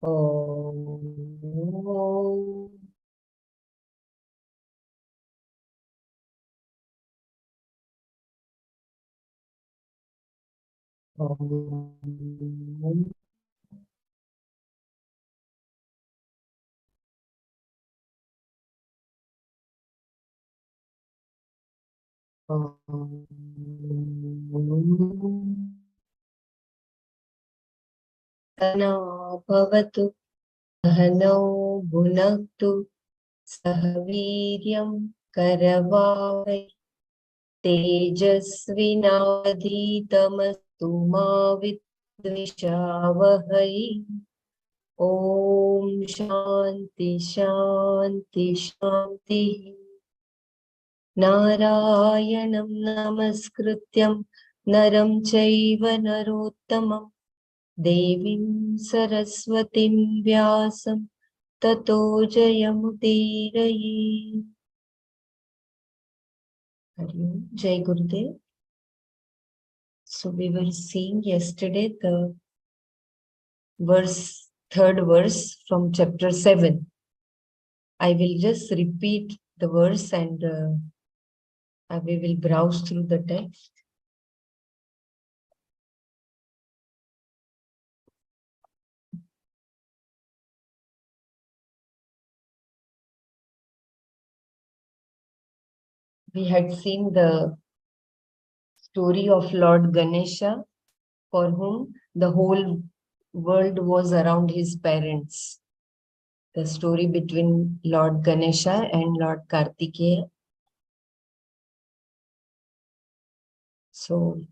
Om. Om. Om. सहना भवतु सहनौ भुनक्तु सह वीर्यं करवावहै तेजस्विनावधीतमस्तु मा विद्विषावहै। ॐ शान्ति शान्ति शान्तिः। नारायणं नमस्कृत्यं नरं चैव नरोत्तमं देवीं सरस्वतीं व्यासं ततो जयमुदीरये। Hari Om. Jai Gurudev. So we were seeing yesterday the third verse from chapter 7. I will just repeat the verse and we will browse through the text. We had seen the story of Lord Ganesha, for whom the whole world was around his parents. The story between Lord Ganesha and Lord Kartikeya. So,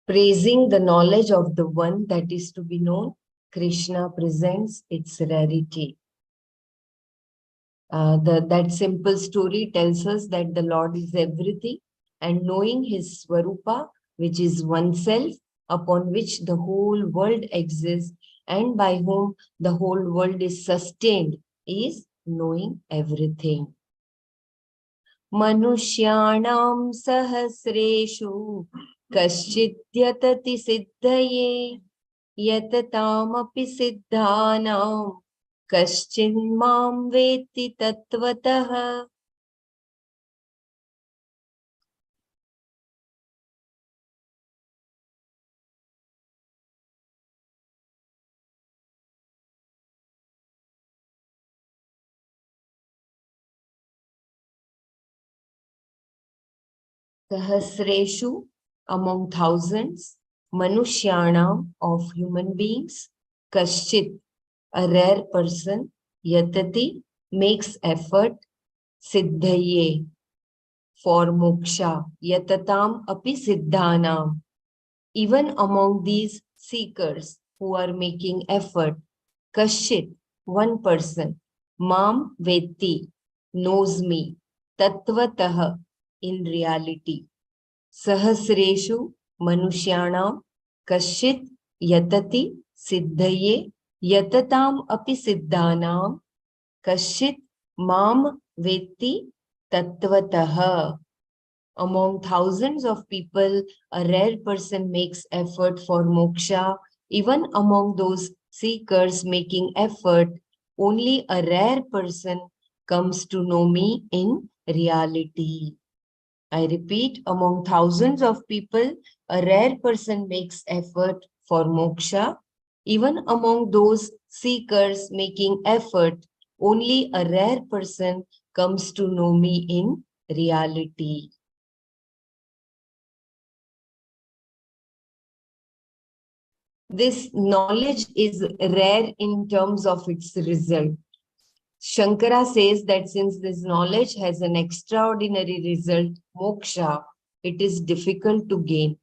praising the knowledge of the one that is to be known, Krishna presents its rarity. That simple story tells us that the Lord is everything, and knowing his Swarupa, which is oneself, upon which the whole world exists and by whom the whole world is sustained, is knowing everything. Manushyanam sahasreshu kaschit siddhaye yatataamapi siddhanam kaschin mam veti tatvatah. Sahasreshu, among thousands, Manushyanam, of human beings, Kaschit, a rare person, Yatati, makes effort, Siddhaye, for moksha, Yatatam api siddhanam. Even among these seekers who are making effort, Kaschit, one person, Mam Veti, knows me, Tatvatah, in reality. Sahasreshu Manushyanam Kaschit Yatati Siddhaye Yatatam api siddhanam Kaschit Mam Veti Tatvatah. Among thousands of people, a rare person makes effort for moksha. Even among those seekers making effort, only a rare person comes to know me in reality. I repeat, among thousands of people, a rare person makes effort for moksha. Even among those seekers making effort, only a rare person comes to know me in reality. This knowledge is rare in terms of its result. Shankara says that since this knowledge has an extraordinary result, moksha, it is difficult to gain.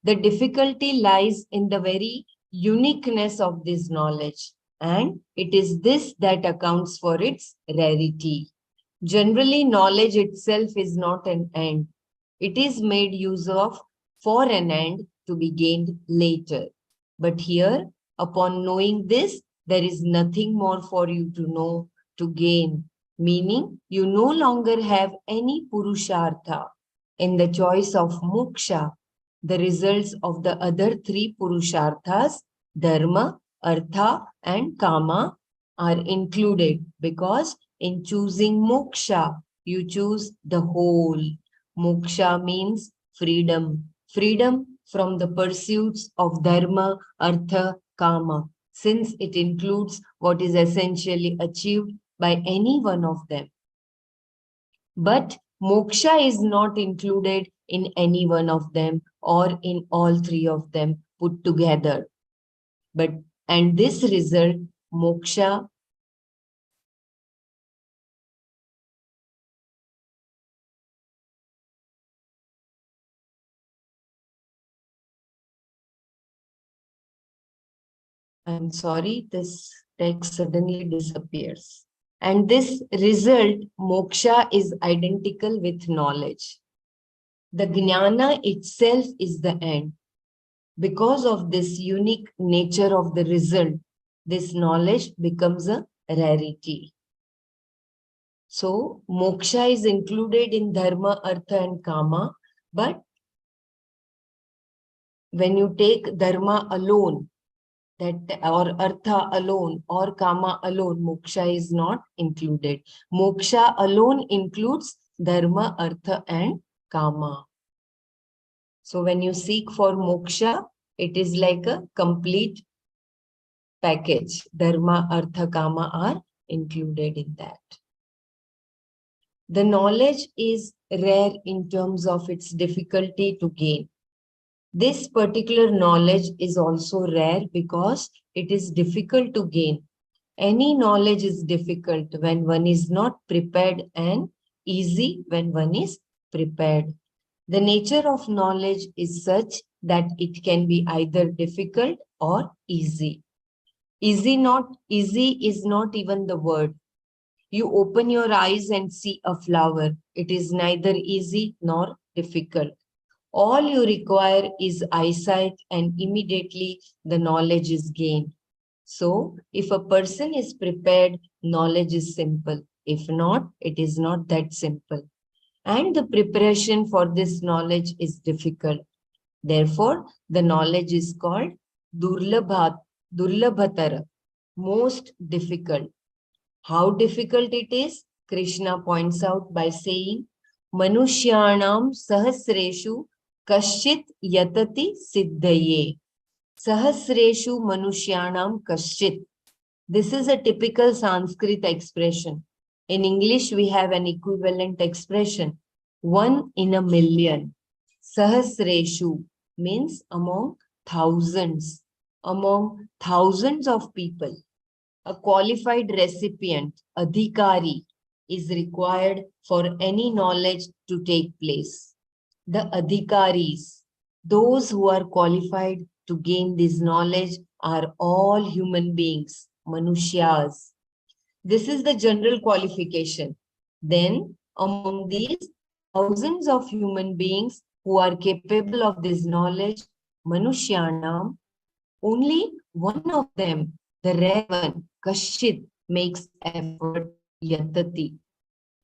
The difficulty lies in the very uniqueness of this knowledge, and it is this that accounts for its rarity. Generally, knowledge itself is not an end. It is made use of for an end to be gained later. But here, upon knowing this, there is nothing more for you to know, to gain, meaning you no longer have any purushartha. In the choice of moksha, the results of the other three purusharthas, dharma, Artha and Kama are included because in choosing moksha, you choose the whole. Moksha means freedom. Freedom from the pursuits of dharma, artha, kama, since it includes what is essentially achieved by any one of them. But moksha is not included in any one of them or in all three of them put together. And this result, moksha, I'm sorry, this text suddenly disappears. And this result, moksha, is identical with knowledge. The jnana itself is the end. Because of this unique nature of the result, this knowledge becomes a rarity. So, moksha is included in dharma, artha, and kama. But when you take dharma alone, that or artha alone or kama alone, moksha is not included. Moksha alone includes dharma, artha, and kama. So when you seek for moksha, it is like a complete package. Dharma, artha, kama are included in that. The knowledge is rare in terms of its difficulty to gain. This particular knowledge is also rare because it is difficult to gain. Any knowledge is difficult when one is not prepared and easy when one is prepared. The nature of knowledge is such that it can be either difficult or easy. Easy is not even the word. You open your eyes and see a flower. It is neither easy nor difficult. All you require is eyesight and immediately the knowledge is gained. So, if a person is prepared, knowledge is simple. If not, it is not that simple. And the preparation for this knowledge is difficult. Therefore, the knowledge is called Durlabhatara, most difficult. How difficult it is? Krishna points out by saying, Manushyanam sahasreshu kaschit yatati siddhaye. Sahasreshu manushyanam kaschit. This is a typical Sanskrit expression. In English, we have an equivalent expression, 1 in a million. Sahasreshu means among thousands of people. A qualified recipient, adhikari, is required for any knowledge to take place. The adhikaris, those who are qualified to gain this knowledge, are all human beings, manushyas. This is the general qualification. Then, among these thousands of human beings who are capable of this knowledge, manushyanam, only one of them, the rare one, Kashit, makes effort, yatati.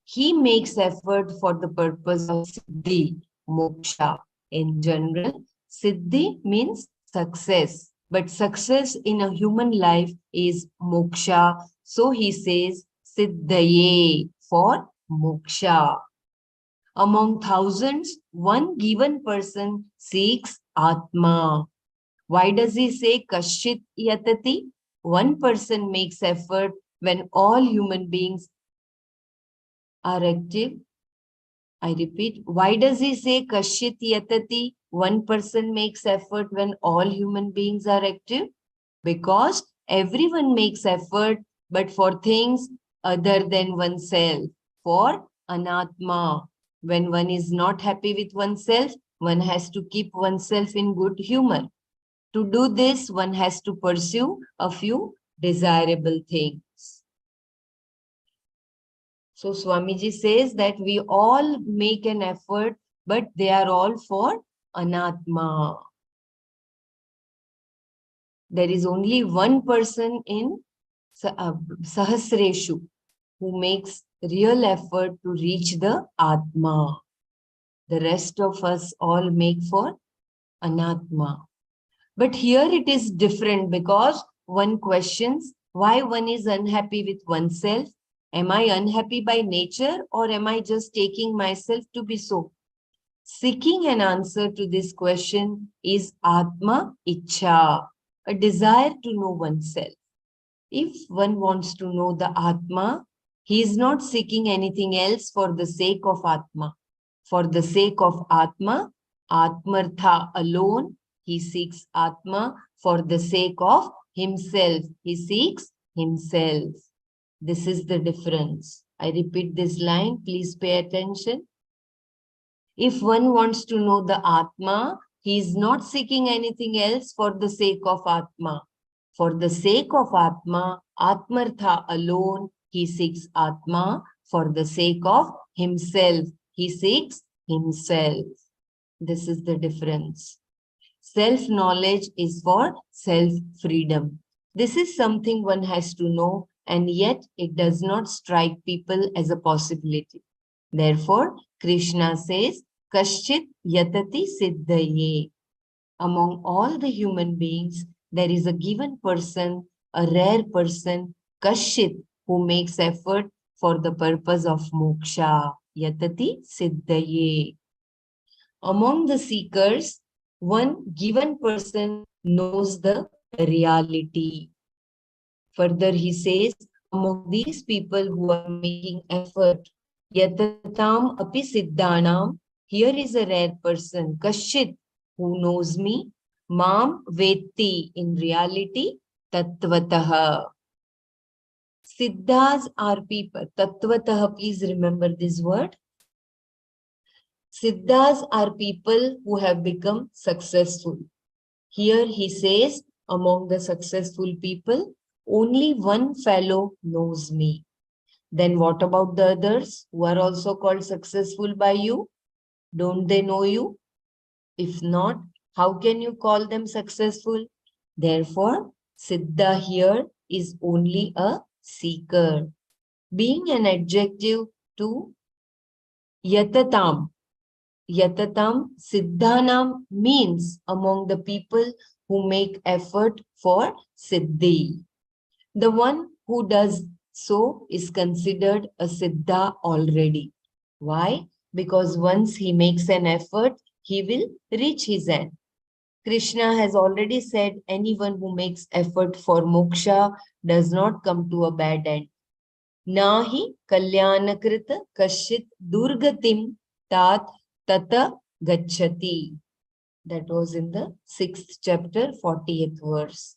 He makes effort for the purpose of siddhi, moksha. In general, siddhi means success, but success in a human life is moksha. So he says siddhaye for moksha. Among thousands, one given person seeks Atma. Why does he say Kashit Yatati? One person makes effort when all human beings are active. I repeat, why does he say Kashit Yatati? One person makes effort when all human beings are active? Because everyone makes effort, but for things other than oneself, for anatma. When one is not happy with oneself, one has to keep oneself in good humor. To do this, one has to pursue a few desirable things. So Swamiji says that we all make an effort, but they are all for anatma. There is only one person in Sahasreshu who makes real effort to reach the Atma. The rest of us all make for Anatma. But here it is different because one questions why one is unhappy with oneself. Am I unhappy by nature or am I just taking myself to be so? Seeking an answer to this question is Atma Ichha, a desire to know oneself. If one wants to know the Atma, he is not seeking anything else for the sake of Atma. For the sake of Atma, Atmartha alone, he seeks Atma. For the sake of himself, he seeks himself. This is the difference. I repeat this line, please pay attention. If one wants to know the Atma, he is not seeking anything else for the sake of Atma. For the sake of Atma, Atmartha alone, he seeks Atma. For the sake of himself, he seeks himself. This is the difference. Self-knowledge is for self-freedom. This is something one has to know, and yet it does not strike people as a possibility. Therefore, Krishna says, Kaschit yatati siddhaye. Among all the human beings, there is a given person, a rare person, Kaschit, who makes effort for the purpose of moksha. Yatati siddhaye. Among the seekers, one given person knows the reality. Further, he says, among these people who are making effort, yatatam api siddhanam, here is a rare person, Kashit, who knows me, mam vetti, in reality, tattvataha. Siddhas are people. Tattvataha, please remember this word. Siddhas are people who have become successful. Here he says, among the successful people, only one fellow knows me. Then what about the others who are also called successful by you? Don't they know you? If not, how can you call them successful? Therefore, Siddha here is only a seeker. Being an adjective to Yatatam. Yatatam Siddhanam means among the people who make effort for Siddhi. The one who does so is considered a Siddha already. Why? Because once he makes an effort, he will reach his end. Krishna has already said anyone who makes effort for moksha does not come to a bad end. Nahi kalyanakrit kashit durgatim tat tata gacchati. That was in the 6th chapter, 40th verse.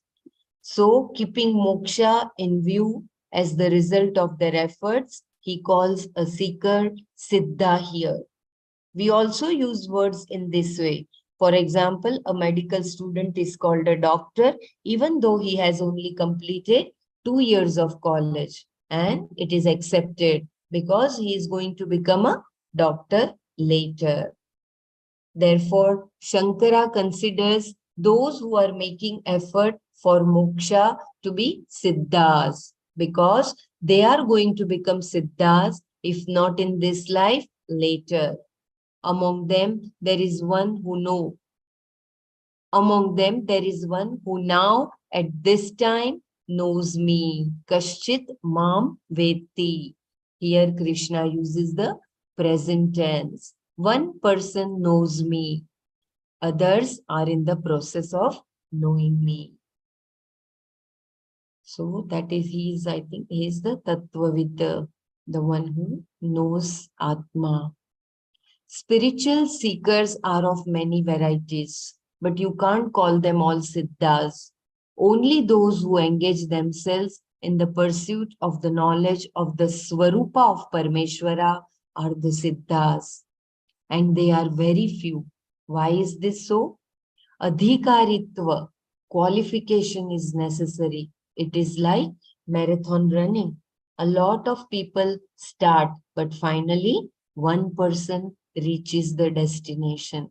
So, keeping moksha in view as the result of their efforts, he calls a seeker Siddha here. We also use words in this way. For example, a medical student is called a doctor even though he has only completed 2 years of college, and it is accepted because he is going to become a doctor later. Therefore, Shankara considers those who are making effort for moksha to be siddhas, because they are going to become siddhas, if not in this life, later. Among them, there is one who now at this time knows me. Kaschit mam veti. Here Krishna uses the present tense. One person knows me. Others are in the process of knowing me. So that is, I think he is the Tattvavid, the one who knows Atma. Spiritual seekers are of many varieties, but you can't call them all Siddhas. Only those who engage themselves in the pursuit of the knowledge of the Swarupa of Parmeshwara are the Siddhas. And they are very few. Why is this so? Adhikaritva, qualification is necessary. It is like marathon running. A lot of people start, but finally one person reaches the destination.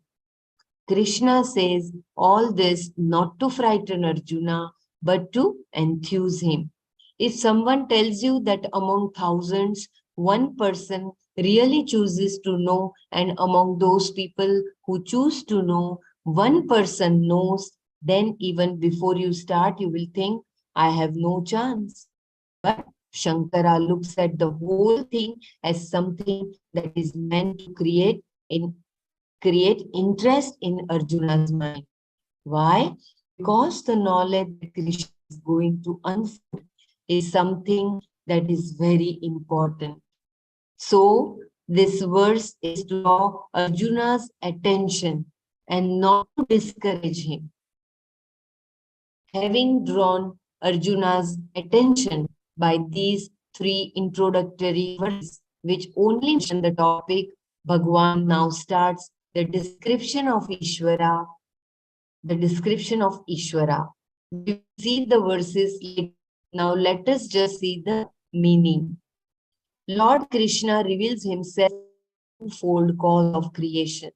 Krishna says all this not to frighten Arjuna, but to enthuse him. If someone tells you that among thousands, one person really chooses to know, and among those people who choose to know, one person knows, then even before you start, you will think, I have no chance. But Shankara looks at the whole thing as something that is meant to create interest in Arjuna's mind. Why? Because the knowledge that Krishna is going to unfold is something that is very important. So, this verse is to draw Arjuna's attention and not to discourage him. Having drawn Arjuna's attention by these three introductory verses, which only mention the topic, Bhagwan now starts the description of Ishvara. The description of Ishvara. We will see the verses later. Now let us just see the meaning. Lord Krishna reveals himself as a twofold cause of creation.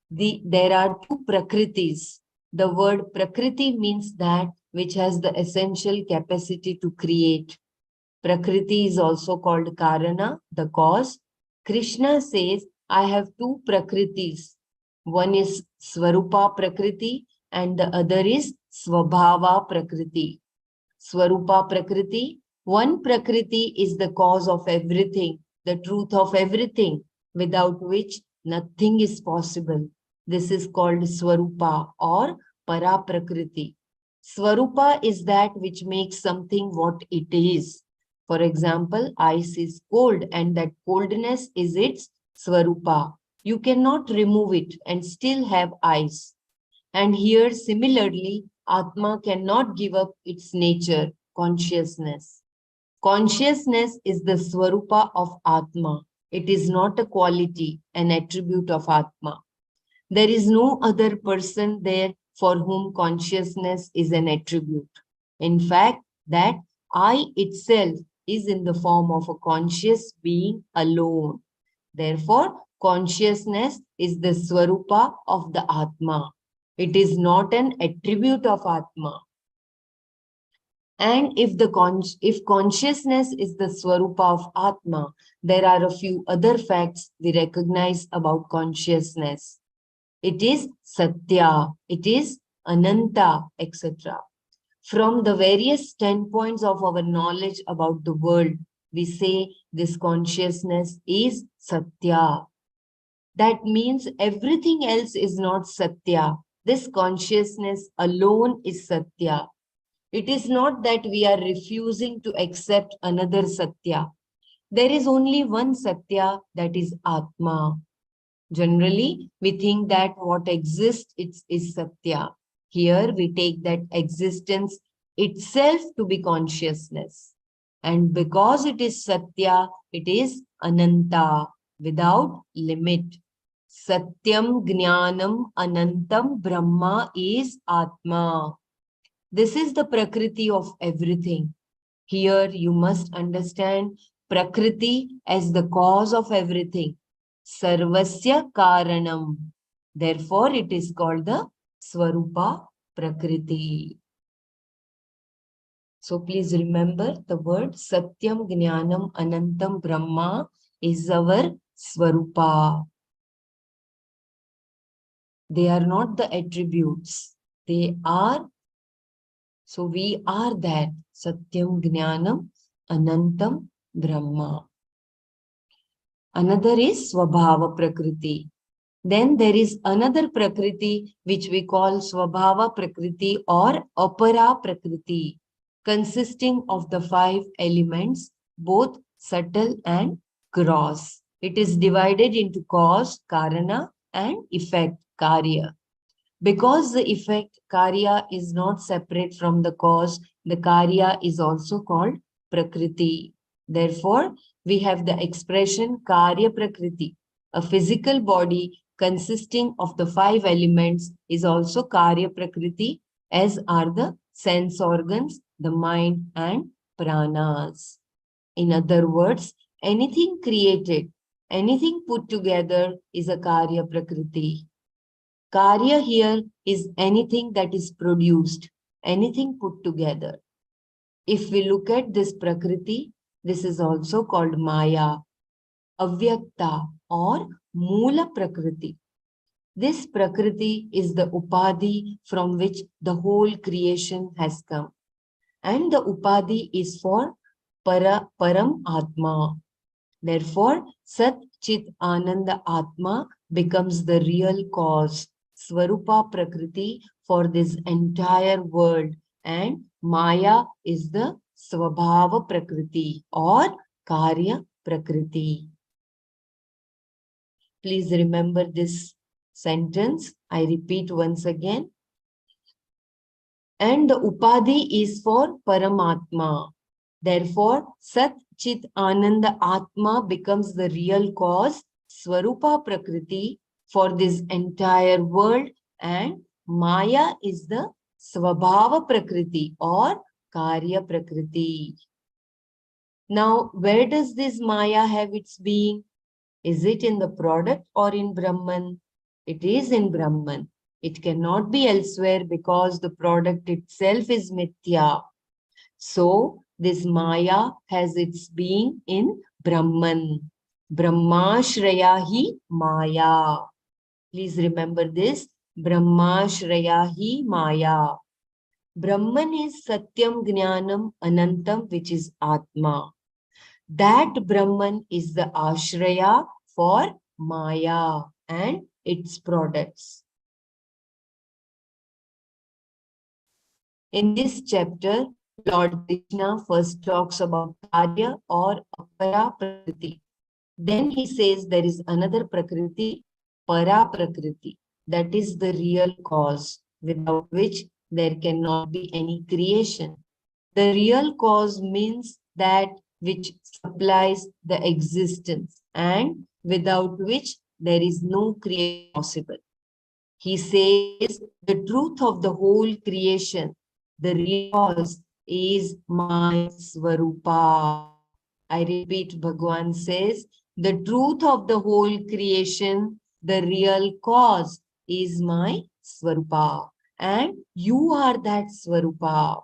There are two prakritis. The word prakriti means that which has the essential capacity to create. Prakriti is also called Karana, the cause. Krishna says, I have two Prakritis. One is Swarupa Prakriti and the other is Swabhava Prakriti. Swarupa Prakriti, one Prakriti is the cause of everything, the truth of everything, without which nothing is possible. This is called Swarupa or Para Prakriti. Swarupa is that which makes something what it is. For example, ice is cold and that coldness is its Swarupa. You cannot remove it and still have ice. And here similarly, Atma cannot give up its nature, consciousness. Consciousness is the Swarupa of Atma. It is not a quality, an attribute of Atma. There is no other person there for whom consciousness is an attribute. In fact, that I itself is in the form of a conscious being alone. Therefore, consciousness is the Swarupa of the Atma. It is not an attribute of Atma. And if consciousness is the Swarupa of Atma, there are a few other facts we recognize about consciousness. It is Satya, it is Ananta, etc. From the various standpoints of our knowledge about the world, we say this consciousness is Satya. That means everything else is not Satya. This consciousness alone is Satya. It is not that we are refusing to accept another Satya. There is only one Satya, that is Atma. Generally, we think that what exists is Satya. Here we take that existence itself to be consciousness. And because it is Satya, it is Ananta, without limit. Satyam Jnanam Anantam Brahma is Atma. This is the Prakriti of everything. Here you must understand Prakriti as the cause of everything. Sarvasya Karanam. Therefore, it is called the Swarupa Prakriti. So please remember the word Satyam Jnanam Anantam Brahma is our Swarupa. They are not the attributes. They are, so we are that Satyam Jnanam Anantam Brahma. Another is Swabhava Prakriti. Then there is another Prakriti which we call Swabhava Prakriti or Apara Prakriti, consisting of the 5 elements, both subtle and gross. It is divided into cause, Karana, and effect, Karya. Because the effect, Karya, is not separate from the cause, the Karya is also called Prakriti. Therefore, we have the expression Karya Prakriti. A physical body consisting of the 5 elements is also Karya Prakriti, as are the sense organs, the mind, and pranas. In other words, anything created, anything put together is a Karya Prakriti. Karya here is anything that is produced, anything put together. If we look at this Prakriti, this is also called Maya, Avyakta or Mula Prakriti. This Prakriti is the Upadhi from which the whole creation has come. and the Upadhi is for Param Atma. Therefore, Sat Chit Ananda Atma becomes the real cause, Swarupa Prakriti for this entire world, and Maya is the Swabhava Prakriti or Karya Prakriti. Please remember this sentence. I repeat once again. And the Upadhi is for Paramatma. Therefore, Sat Chit Ananda Atma becomes the real cause, Swarupa Prakriti for this entire world, and Maya is the Swabhava Prakriti or Karya Prakriti. Now, where does this Maya have its being? Is it in the product or in Brahman? It is in Brahman. It cannot be elsewhere because the product itself is Mithya. So, this Maya has its being in Brahman. Brahmashraya hi Maya. Please remember this. Brahmashraya hi Maya. Brahman is Satyam Jnanam Anantam, which is Atma. That Brahman is the Ashraya for Maya and its products. In this chapter, Lord Krishna first talks about Karya or Apara Prakriti. Then he says there is another Prakriti, Para Prakriti. That is the real cause, without which there cannot be any creation. The real cause means that which supplies the existence and without which there is no creation possible. He says the truth of the whole creation, the real cause is my Swarupa. I repeat, Bhagwan says, the truth of the whole creation, the real cause is my Swarupa. And you are that Swarupa.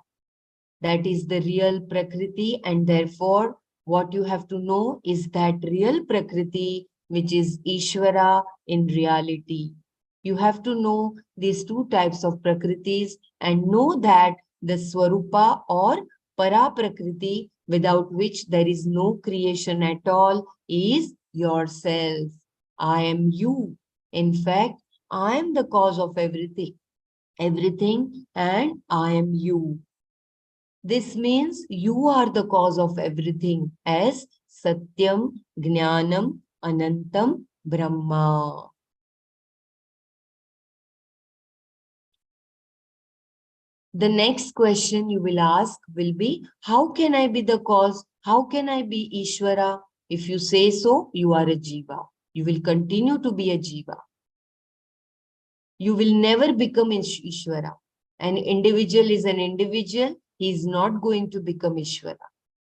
That is the real Prakriti, and therefore what you have to know is that real Prakriti, which is Ishvara in reality. You have to know these two types of Prakritis and know that the Swarupa or Para Prakriti, without which there is no creation at all, is yourself. I am you. In fact, I am the cause of everything, and I am you. This means you are the cause of everything as Satyam, Jnanam, Anantam, Brahma. The next question you will ask will be, how can I be the cause? How can I be Ishvara? If you say so, you are a Jiva. You will continue to be a Jiva. You will never become Ishvara. An individual is an individual. He is not going to become Ishvara.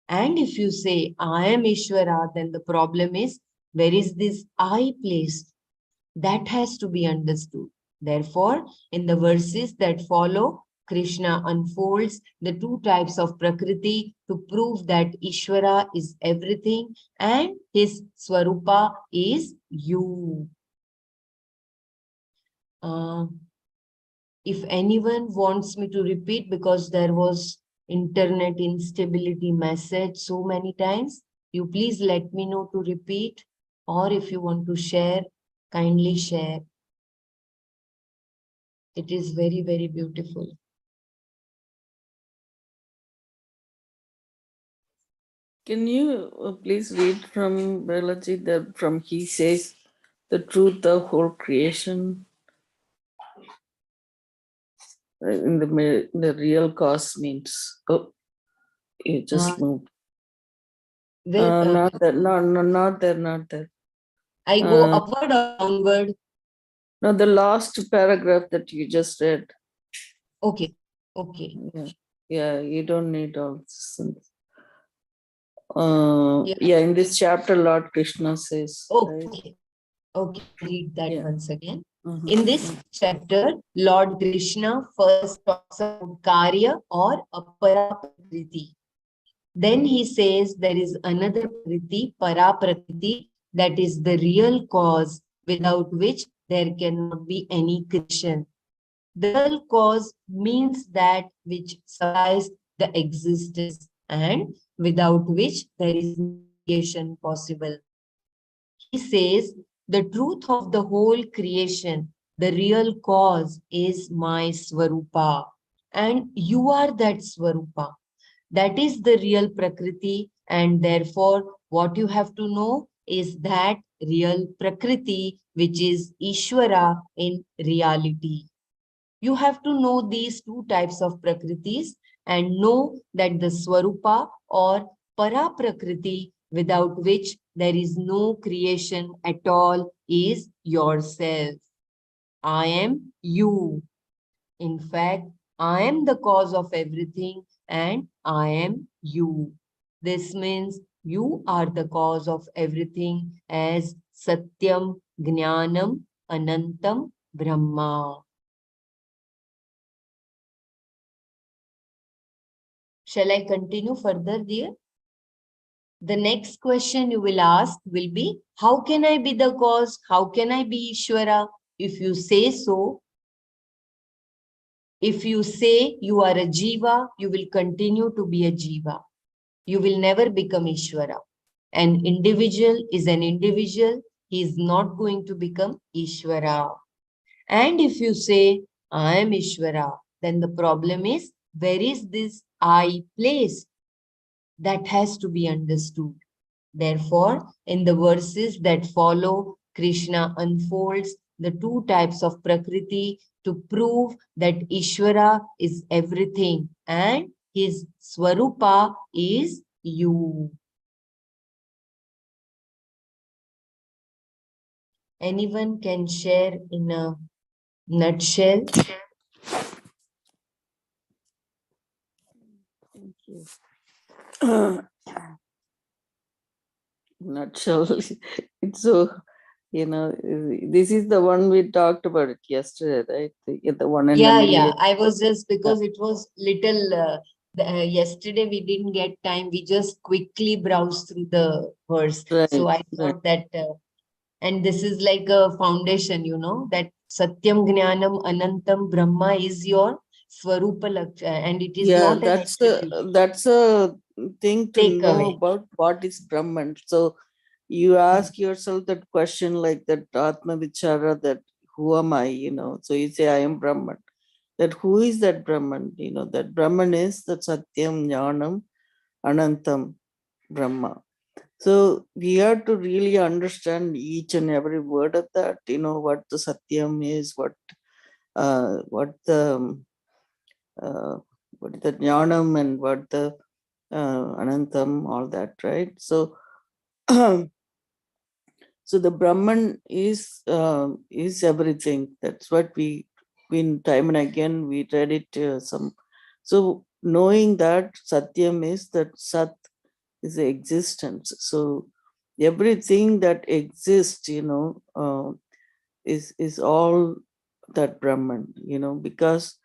And if you say, I am Ishvara, then the problem is, where is this I placed? That has to be understood. Therefore, in the verses that follow, Krishna unfolds the two types of Prakriti to prove that Ishvara is everything and his Swarupa is you. If anyone wants me to repeat, because there was internet instability message so many times, you please let me know to repeat, or if you want to share, kindly share. It is very, very beautiful. Can you please read from Balaji that from he says the truth of whole creation in the real cause means, oh, you just moved. Not that, no, not there. I go upward or downward? No, the last paragraph that you just read. Okay. Yeah, you don't need all this. Yeah, in this chapter, Lord Krishna says. Okay, read that once again. In this chapter, Lord Krishna first talks about Karya or Apara Prakriti. Then he says there is another Prakriti, Para Prakriti, that is the real cause without which there cannot be any creation. The real cause means that which supplies the existence, and without which there is no creation possible. He says the truth of the whole creation, the real cause is my Swarupa, and you are that Swarupa. That is the real Prakriti, and therefore, what you have to know is that real Prakriti, which is Ishvara in reality. You have to know these two types of Prakritis and know that the Swarupa or Para Prakriti, without which there is no creation at all, is yourself. I am you. In fact, I am the cause of everything and I am you. This means you are the cause of everything as Satyam, Jnanam, Anantam, Brahma. Shall I continue further, dear? The next question you will ask will be, how can I be the cause? How can I be Ishvara? If you say so, if you say you are a Jiva, you will continue to be a Jiva. You will never become Ishvara. An individual is an individual. He is not going to become Ishvara. And if you say, I am Ishvara, then the problem is, where is this I placed? That has to be understood. Therefore, in the verses that follow, Krishna unfolds the two types of Prakriti to prove that Ishvara is everything and his Swarupa is you. Anyone can share in a nutshell? Thank you. Nutshell. It's so, this is the one we talked about it yesterday, right? The one and a Yeah. million. I was just because it was little yesterday we didn't get time. We just quickly browsed through the verse. So Right, I right. thought that, and this is like a foundation, that Satyam Jnanam Anantam Brahma is your Swarupa Laksha, and it is Yeah, not an attribute. that's a thing to Take know away. about what is Brahman. So you ask yourself that question, like that Atma Vichara, that who am I? So you say I am Brahman. That who is that Brahman? That Brahman is the Satyam Jnanam Anantam Brahma. So we have to really understand each and every word of that, what the Satyam is, what the uh, what the Jnanam and what the Anantam, all that, right? So so the Brahman is everything. That's what we been time and again we read it some. So knowing that Satyam is that Sat is the existence. So everything that exists, is all that Brahman, because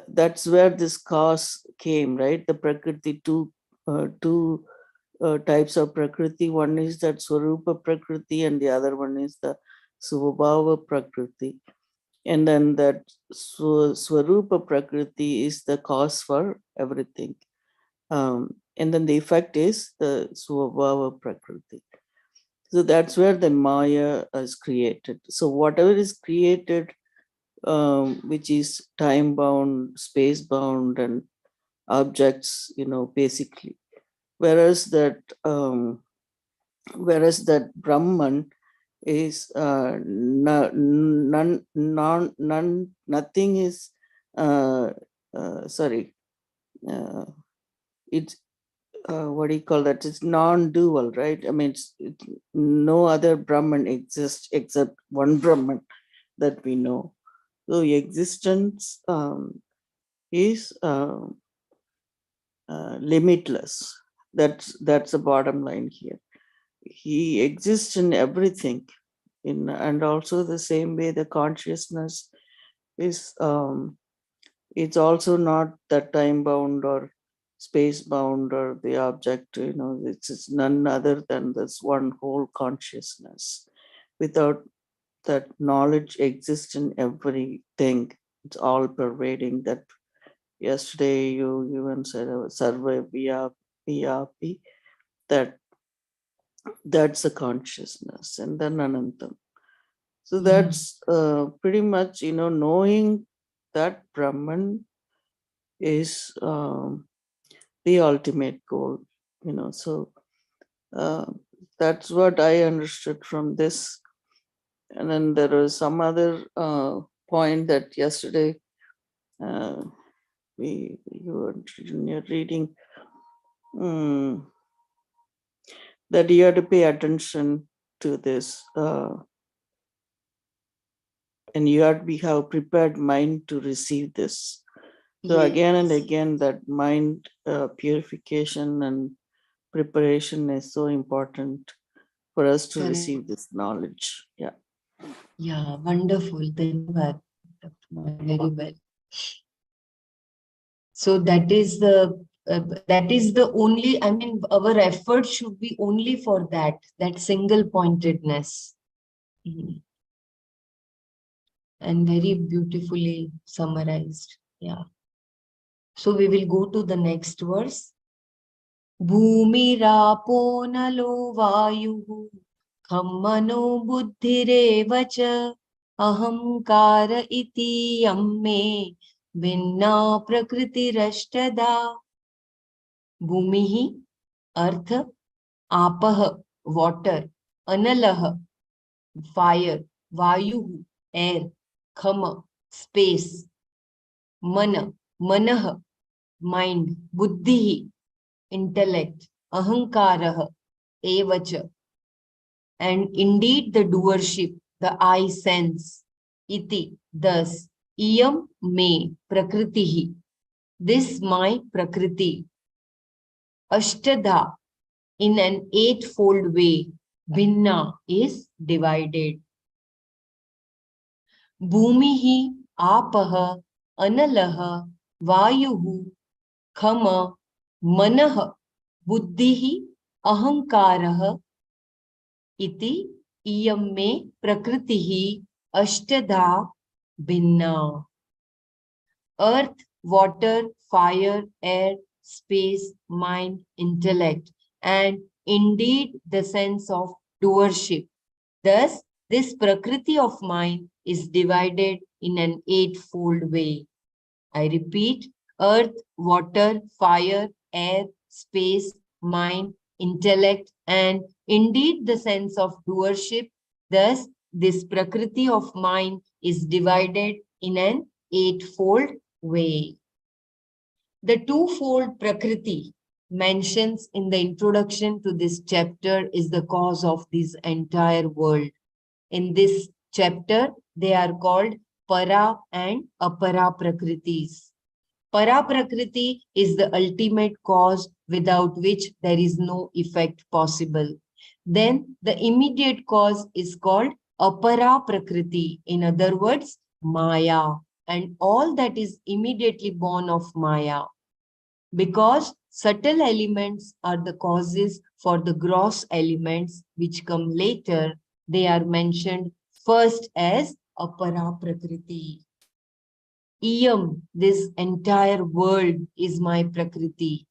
that's where this cause came, right? The Prakriti, two types of Prakriti. One is that Swarupa Prakriti, and the other one is the Svabhava Prakriti. And then that Swarupa Prakriti is the cause for everything. And then the effect is the Svabhava Prakriti. So that's where the Maya is created. So whatever is created, which is time bound, space bound, and objects, basically. Whereas that Brahman is nothing is sorry. It's what do you call that? It's non-dual, right? I mean, it's no other Brahman exists except one Brahman that we know. So existence is limitless. That's the bottom line here. He exists in everything, and also the same way the consciousness is. It's also not that time bound or space bound or the object. It's none other than this one whole consciousness. Without that knowledge exists in everything. It's all pervading. That yesterday you even said Sarva Vyapi, that's a consciousness, and then Anantam. So that's pretty much, knowing that Brahman is the ultimate goal, so that's what I understood from this. And then there was some other point that yesterday you were in your reading, that you have to pay attention to this, and you have to have prepared mind to receive this. So again and again, that mind purification and preparation is so important for us to receive this knowledge. Yeah. Yeah, wonderful. Dhanyavad, Dr. Maya, very well. So that is the only, I mean, our effort should be only for that single pointedness. And very beautifully summarized. Yeah. So we will go to the next verse. Bhumirapo nalo vayuhu khammano buddhirev cha ahamkara iti yamme vinna prakritirashtada. Bhumihi, earth, apah, water, analah, fire, vayu, air, khama, space, manah, mind, buddhi, intellect, ahankarah, evacha, and indeed the doership, the I sense, iti, thus, iyam me, prakritihi, this my prakriti, ashtadha, in an eightfold way, bhinna is divided. Bhumihi, apaha, analaha, vayuhu, khama, manah, buddhihi, ahankarah, iti iyam me prakritihi ashtadha bhinna. Earth, water, fire, air, space, mind, intellect, and indeed the sense of doership. Thus, this prakriti of mine is divided in an eightfold way. I repeat, earth, water, fire, air, space, mind, intellect, and indeed the sense of doership. Thus, this prakriti of mine is divided in an eightfold way. The twofold prakriti mentions in the introduction to this chapter is the cause of this entire world. In this chapter, they are called para and apara prakritis. Para prakriti is the ultimate cause without which there is no effect possible. Then the immediate cause is called apara prakriti, in other words, Maya, and all that is immediately born of Maya. Because subtle elements are the causes for the gross elements which come later, they are mentioned first as apara prakriti. Iyam, this entire world is my prakriti,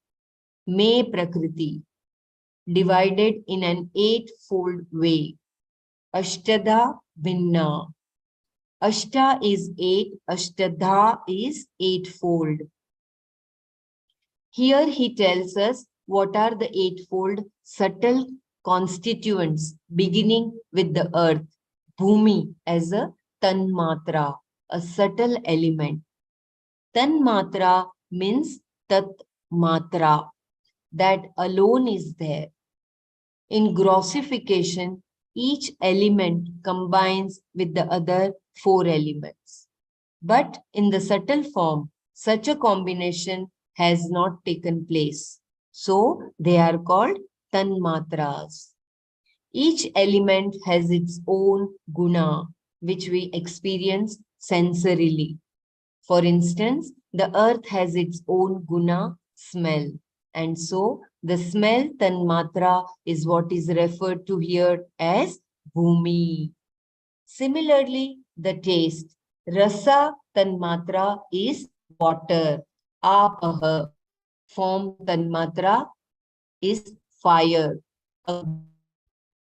me prakriti, divided in an eightfold way. Ashtada bhinna. Ashta is eight, ashtadha is eightfold. Here he tells us what are the eightfold subtle constituents, beginning with the earth, bhumi, as a tanmatra, a subtle element. Tanmatra means tat matra, that alone is there. In grossification, each element combines with the other four elements. But in the subtle form, such a combination has not taken place. So they are called tanmatras. Each element has its own guna, which we experience sensorily. For instance, the earth has its own guna, smell. And so the smell tanmatra is what is referred to here as bhumi. Similarly, the taste, rasa tanmatra is water. Apaha, form tanmatra is fire. Agni.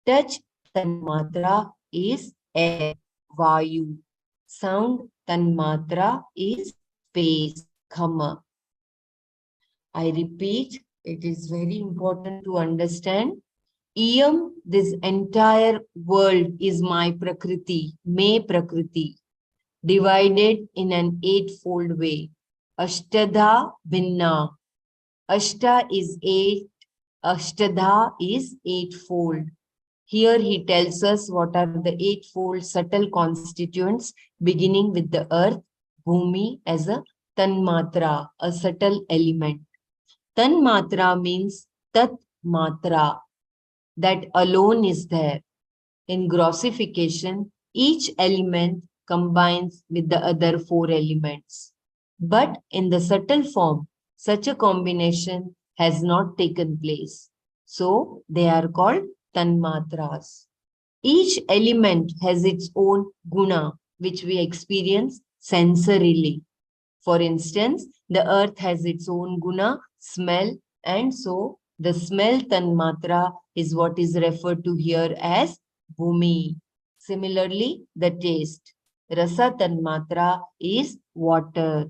Touch tanmatra is air, vayu. Sound tanmatra is space, khama. I repeat, it is very important to understand. Iyam, this entire world is my prakriti, me prakriti, divided in an eightfold way. Ashtadha Vinna. Ashta is eight, Ashtadha is eightfold. Here he tells us what are the eightfold subtle constituents, beginning with the earth, Bhumi as a tanmatra, a subtle element. Tanmatra means tat matra, that alone is there. In grossification, each element combines with the other four elements. But in the subtle form, such a combination has not taken place. So they are called tanmatras. Each element has its own guna, which we experience sensorily. For instance, the earth has its own guna, smell, and so the smell tanmatra is what is referred to here as bhumi. Similarly, the taste. Rasa tanmatra is water.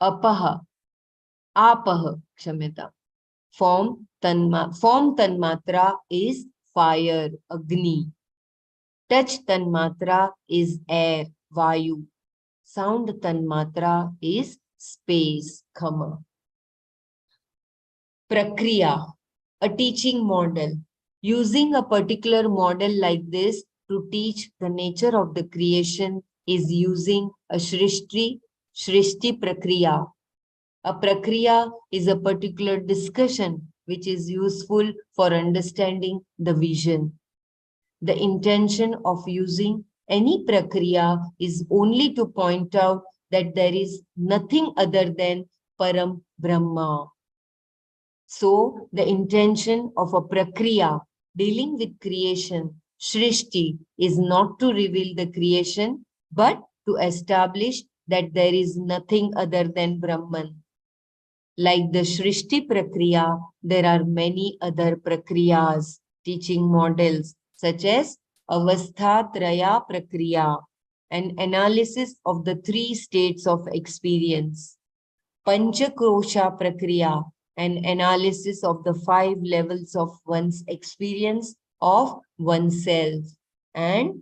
Apaha, apaha, kshamyata. Form tanmatra is fire, agni. Touch tanmatra is air, vayu. Sound tanmatra is space, khama. Prakriya, a teaching model. Using a particular model like this to teach the nature of the creation is using a Shrishti Prakriya. A Prakriya is a particular discussion which is useful for understanding the vision. The intention of using any Prakriya is only to point out that there is nothing other than Param Brahma. So the intention of a Prakriya dealing with creation, Shrishti, is not to reveal the creation, but to establish that there is nothing other than Brahman. Like the Shrishti Prakriya, there are many other Prakriyas, teaching models, such as Avastha Traya Prakriya, an analysis of the three states of experience. Panchakrosha Prakriya, an analysis of the 5 levels of one's experience of oneself. And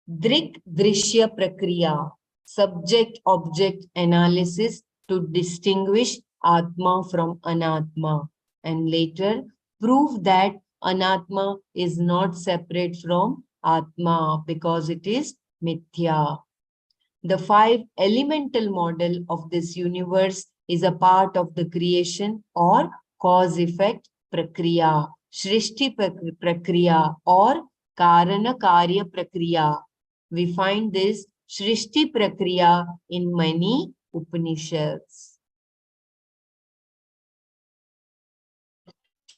Drik Drishya Prakriya, subject-object analysis to distinguish Atma from Anatma. And later, prove that Anatma is not separate from Atma because it is Mithya. The 5 elemental model of this universe is a part of the creation or cause-effect prakriya, Shrishti prakriya or Karana Karya prakriya. We find this Shrishti prakriya in many Upanishads.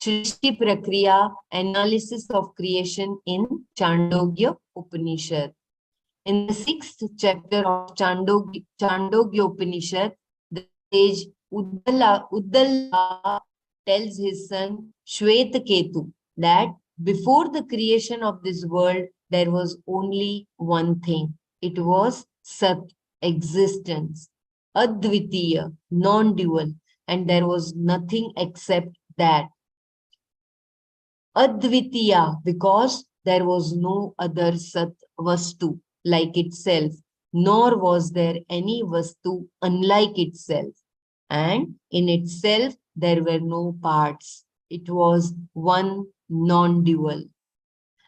Shrishti prakriya, analysis of creation in Chandogya Upanishad. In the 6th chapter of Chandogya Upanishad, the sage Uddala tells his son Shwetaketu that before the creation of this world, there was only one thing. It was Sat, existence, Advitiya, non-dual, and there was nothing except that. Advitiya, because there was no other Sat Vastu like itself, nor was there any Vastu unlike itself. And in itself, there were no parts. It was one non-dual.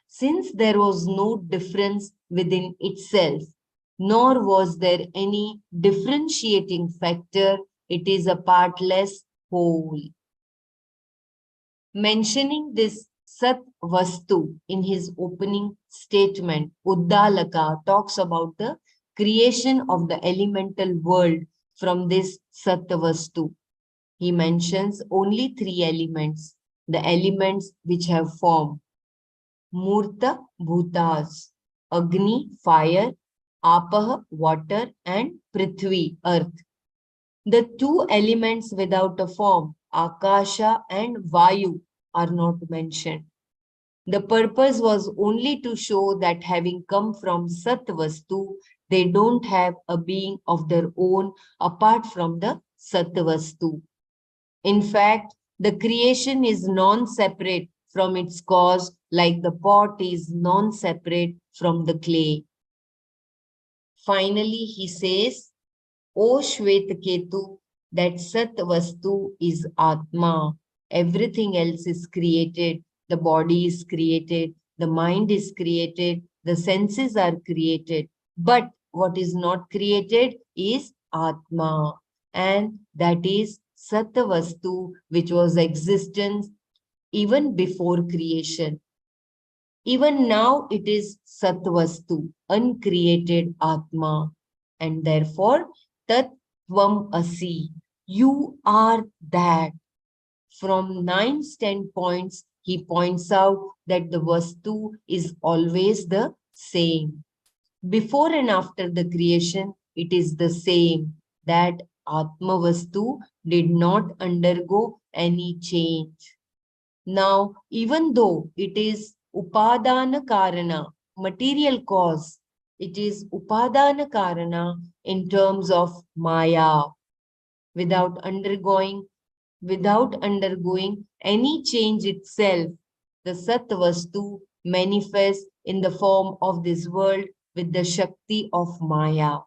Since there was no difference within itself, nor was there any differentiating factor, it is a partless whole. Mentioning this Sat Vastu in his opening statement, Uddalaka talks about the creation of the elemental world from this Sat Vastu. He mentions only 3 elements, the elements which have form. Murta Bhutas, Agni, fire, Apah, water, and Prithvi, earth. The two elements without a form, Akasha and Vayu, are not mentioned. The purpose was only to show that having come from Sat Vastu, they don't have a being of their own apart from the Sat Vastu. In fact, the creation is non-separate from its cause, like the pot is non-separate from the clay. Finally, he says, O Shvetaketu, that Sat Vastu is Atma. Everything else is created. The body is created. The mind is created. The senses are created. But what is not created is Atma. And that is Sat Vastu, which was existence even before creation. Even now it is Satvastu, uncreated Atma, and therefore Tat Tvam Asi. You are that. From 9 standpoints, he points out that the Vastu is always the same. Before and after the creation, it is the same. That Atma Vastu did not undergo any change. Now, even though it is Upadana Karana, material cause, it is Upadana Karana in terms of Maya, without undergoing, without undergoing any change itself. The Sat Vastu manifests in the form of this world with the Shakti of Maya,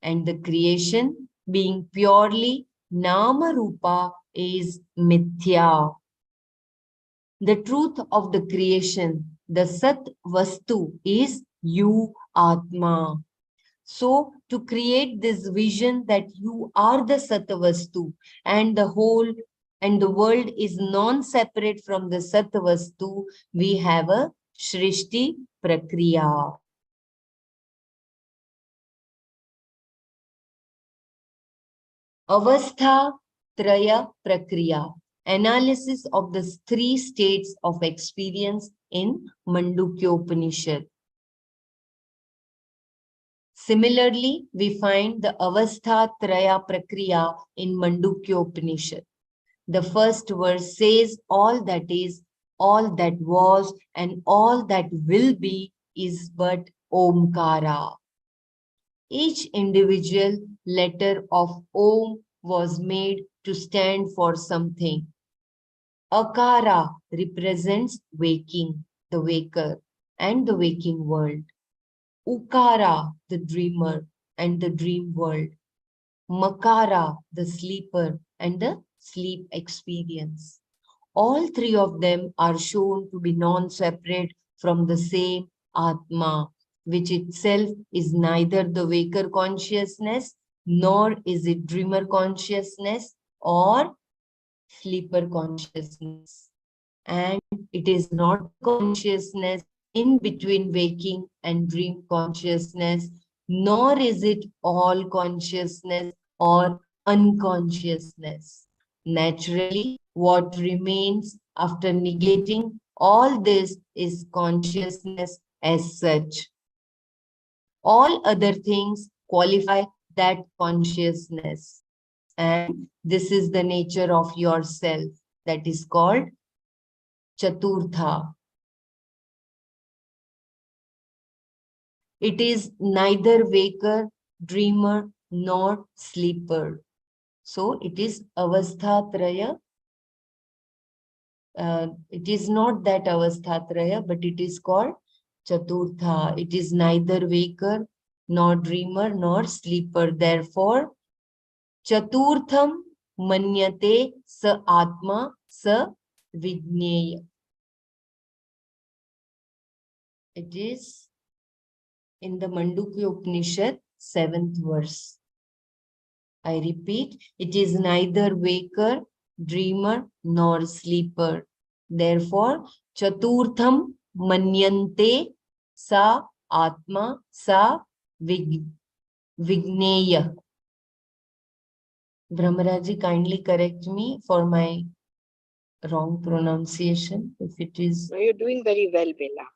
and the creation being purely Nama Rupa is Mithya. The truth of the creation, the Sat Vastu, is you, Atma. So, to create this vision that you are the Sat Vastu and the whole and the world is non-separate from the Sat Vastu, we have a Shrishti Prakriya. Avastha Traya Prakriya. Analysis of the three states of experience in Mandukya Upanishad. Similarly, we find the Avastha Traya Prakriya in Mandukya Upanishad. The first verse says all that is, all that was, and all that will be is but Omkara. Each individual letter of Om was made to stand for something. Akara represents waking, the waker, and the waking world. Ukara, the dreamer, and the dream world. Makara, the sleeper, and the sleep experience. All three of them are shown to be non-separate from the same Atma, which itself is neither the waker consciousness, nor is it dreamer consciousness or sleeper consciousness. And it is not the consciousness in between waking and dream consciousness, nor is it all consciousness or unconsciousness. Naturally, what remains after negating all this is consciousness as such. All other things qualify that consciousness. And this is the nature of yourself that is called Chaturtha. It is neither waker, dreamer, nor sleeper. So it is Avasthatraya. It is not that Avasthatraya, but it is called Chaturtha. It is neither waker, nor dreamer, nor sleeper. Therefore, Chaturtham manyate sa atma sa vigneya. It is in the Mandukya Upanishad, 7th verse. I repeat, it is neither waker, dreamer, nor sleeper. Therefore, Chaturtham manyante sa atma sa vigneya. Brahmaraji, kindly correct me for my wrong pronunciation. If it is... No, you're doing very well, Bella.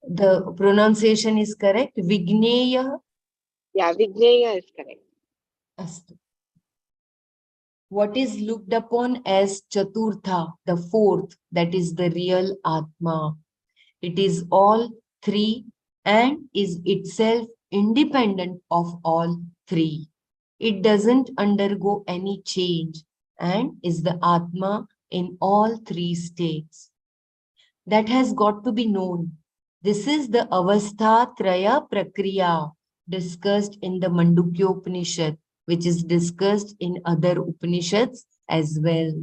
The pronunciation is correct. Vigneya. Yeah, Vigneya is correct. Astu. What is looked upon as Chaturtha, the fourth, that is the real Atma. It is all three and is itself independent of all three. It doesn't undergo any change and is the Atma in all three states. That has got to be known. This is the Avastha Traya Prakriya discussed in the Mandukya Upanishad, which is discussed in other Upanishads as well.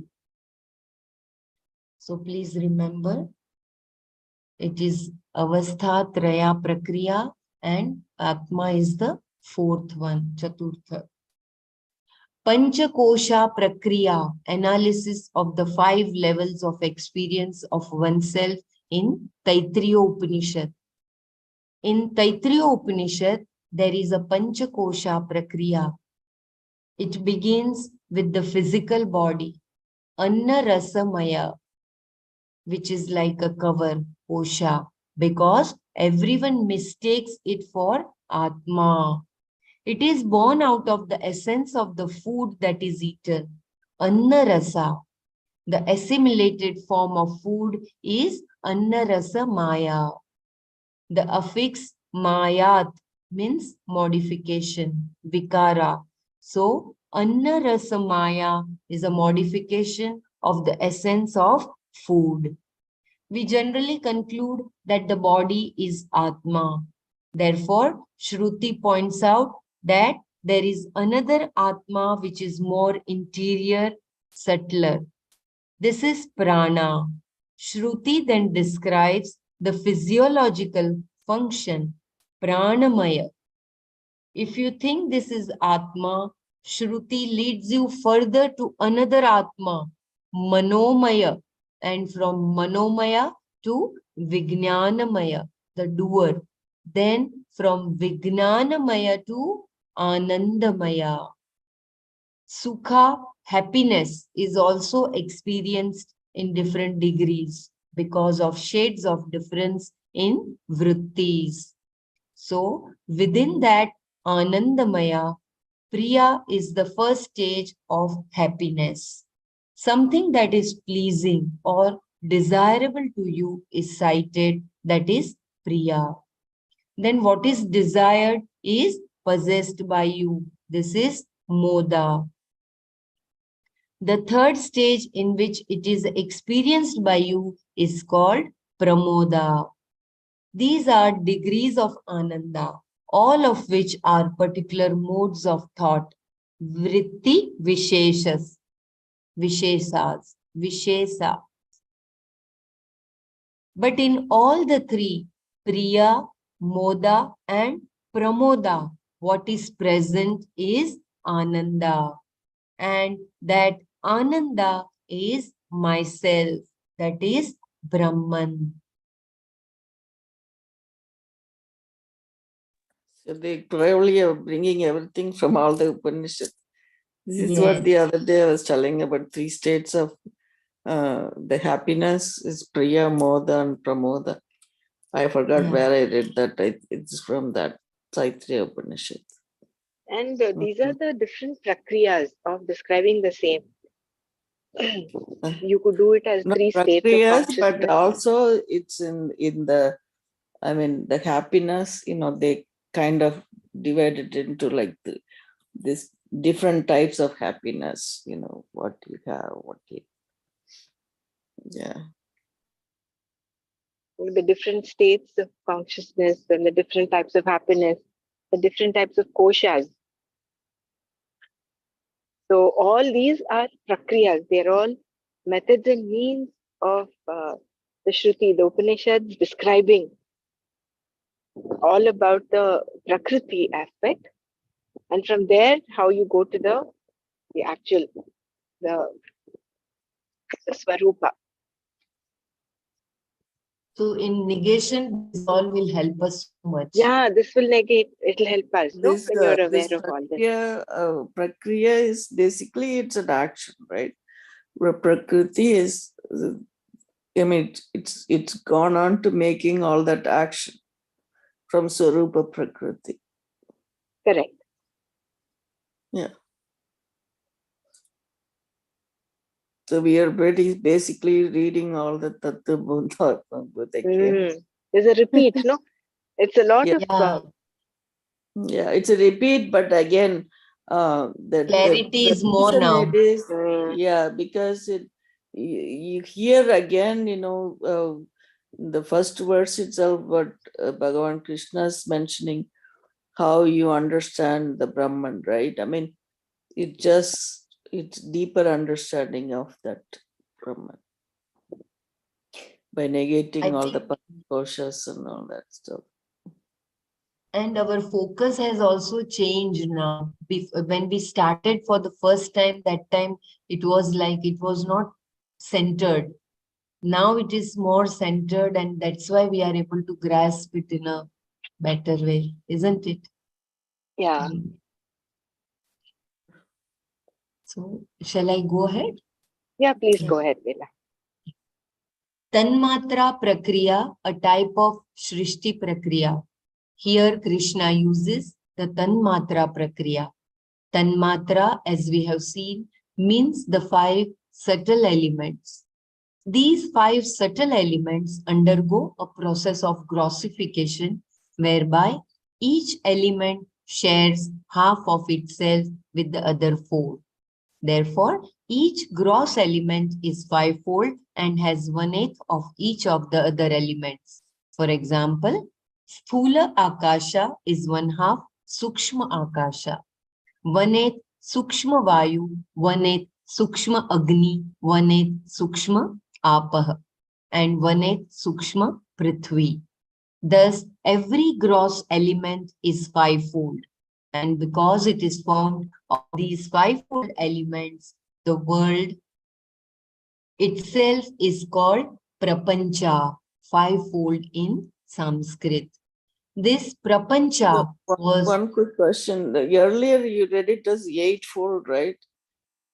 So please remember, it is Avastha Traya Prakriya and Atma is the fourth one, Chaturtha. Panchakosha Prakriya, analysis of the 5 levels of experience of oneself in Taittiriya Upanishad. In Taittiriya Upanishad, there is a Panchakosha Prakriya. It begins with the physical body, Anna Rasamaya, which is like a cover, Kosha, because everyone mistakes it for Atma. It is born out of the essence of the food that is eaten, Anna Rasa. The assimilated form of food is Anna Rasa Maya. The affix Mayat means modification, Vikara. So, Anna Rasa Maya is a modification of the essence of food. We generally conclude that the body is Atma. Therefore, Shruti points out that there is another Atma which is more interior, subtler. This is Prana. Shruti then describes the physiological function, Pranamaya. If you think this is Atma, Shruti leads you further to another Atma, Manomaya, and from Manomaya to Vijnanamaya, the doer. Then from Vijnanamaya to Anandamaya. Sukha, happiness, is also experienced in different degrees because of shades of difference in vrittis. So, within that Anandamaya, Priya is the first stage of happiness. Something that is pleasing or desirable to you is cited, that is Priya. Then what is desired is possessed by you. This is Moda. The third stage in which it is experienced by you is called Pramoda. These are degrees of Ananda, all of which are particular modes of thought. Vritti Visheshas, Vishesas, Vishesa. But in all the three, Priya, Moda, and Pramoda, what is present is Ananda. And that Ananda is myself, that is Brahman. So they clearly are bringing everything from all the Upanishads. This is what Yes. the other day I was telling about 3 states of the happiness is Priya, Moda, and Pramoda. I forgot where I read that. It's from that Taittiriya Upanishad. And these are the different prakriyas of describing the same. You could do it as Not 3 states of prakriyas, consciousness. but also it's in the, I mean, the happiness, they kind of divided into like this different types of happiness, what you have, yeah. The different states of consciousness and the different types of happiness, the different types of koshas. So all these are prakriyas. They're all methods and means of the Shruti, the Upanishads describing all about the Prakriti aspect. And from there, how you go to the actual, the Swarupa. So in negation, this all will help us so much. Yeah, this will negate, it'll help us, no? This, When you're aware this of all this. prakriya is basically, it's an action, right? Where Prakriti is, I mean, it's gone on to making all that action from Swarupa Prakriti. Correct. Yeah. So we are basically reading all the Tattva again. There's a repeat, no? It's a lot Yeah. of Yeah, it's a repeat, but again, Clarity is more reason now. it is, yeah, because you hear again, the first verse itself, what Bhagavan Krishna is mentioning, how you understand the Brahman, right? I mean, it's deeper understanding of that Brahman by negating I all the think, koshas and all that stuff. and our focus has also changed now. When we started for the first time, that time it was like it was not centered. Now it is more centered, and that's why we are able to grasp it in a better way, isn't it? yeah. So, shall I go ahead? Yeah, please Yeah. go ahead, Leela. Tanmatra Prakriya, a type of Shrishti Prakriya. Here Krishna uses the Tanmatra Prakriya. Tanmatra, as we have seen, means the 5 subtle elements. These 5 subtle elements undergo a process of grossification, whereby each element shares half of itself with the other 4. Therefore, each gross element is 5-fold and has 1/8 of each of the other elements. For example, Sthula Akasha is 1/2 Sukshma Akasha, 1/8 Sukshma Vayu, 1/8 Sukshma Agni, 1/8 Sukshma Apah, and 1/8 Sukshma Prithvi. Thus, every gross element is 5-fold. And because it is formed of these 5-fold elements, the world itself is called Prapancha, 5-fold in Sanskrit. This Prapancha was, One quick question. Earlier you read it as eightfold, right?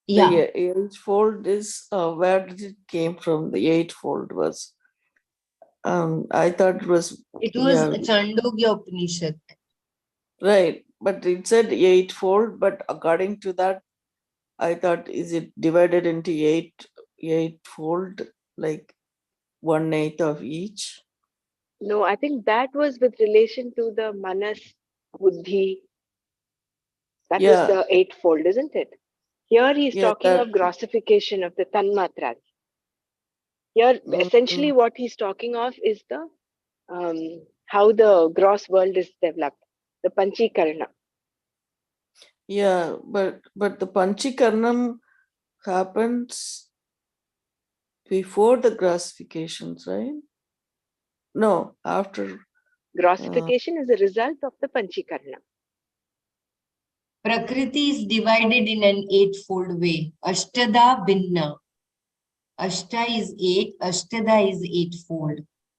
yeah, The eightfold is where did it came from? The eightfold was. I thought it was it was Chandogya Upanishad. right, but it said eightfold. But according to that, I thought is it divided into eightfold, like 1/8 of each? No, I think that was with relation to the Manas, Buddhi. That was Yeah, the eightfold, isn't it? Here he's yeah, talking that. of grossification of the Tanmatras. Here, essentially, Mhm. what he's talking of is the how the gross world is developed, the Panchikarana. Yeah, but the Panchikarnam happens before the classifications, right? No, after. Grossification is a result of the Panchikarana. Prakriti is divided in an 8-fold way. Ashtada Binna. Ashta is 8, Ashtada is 8-fold.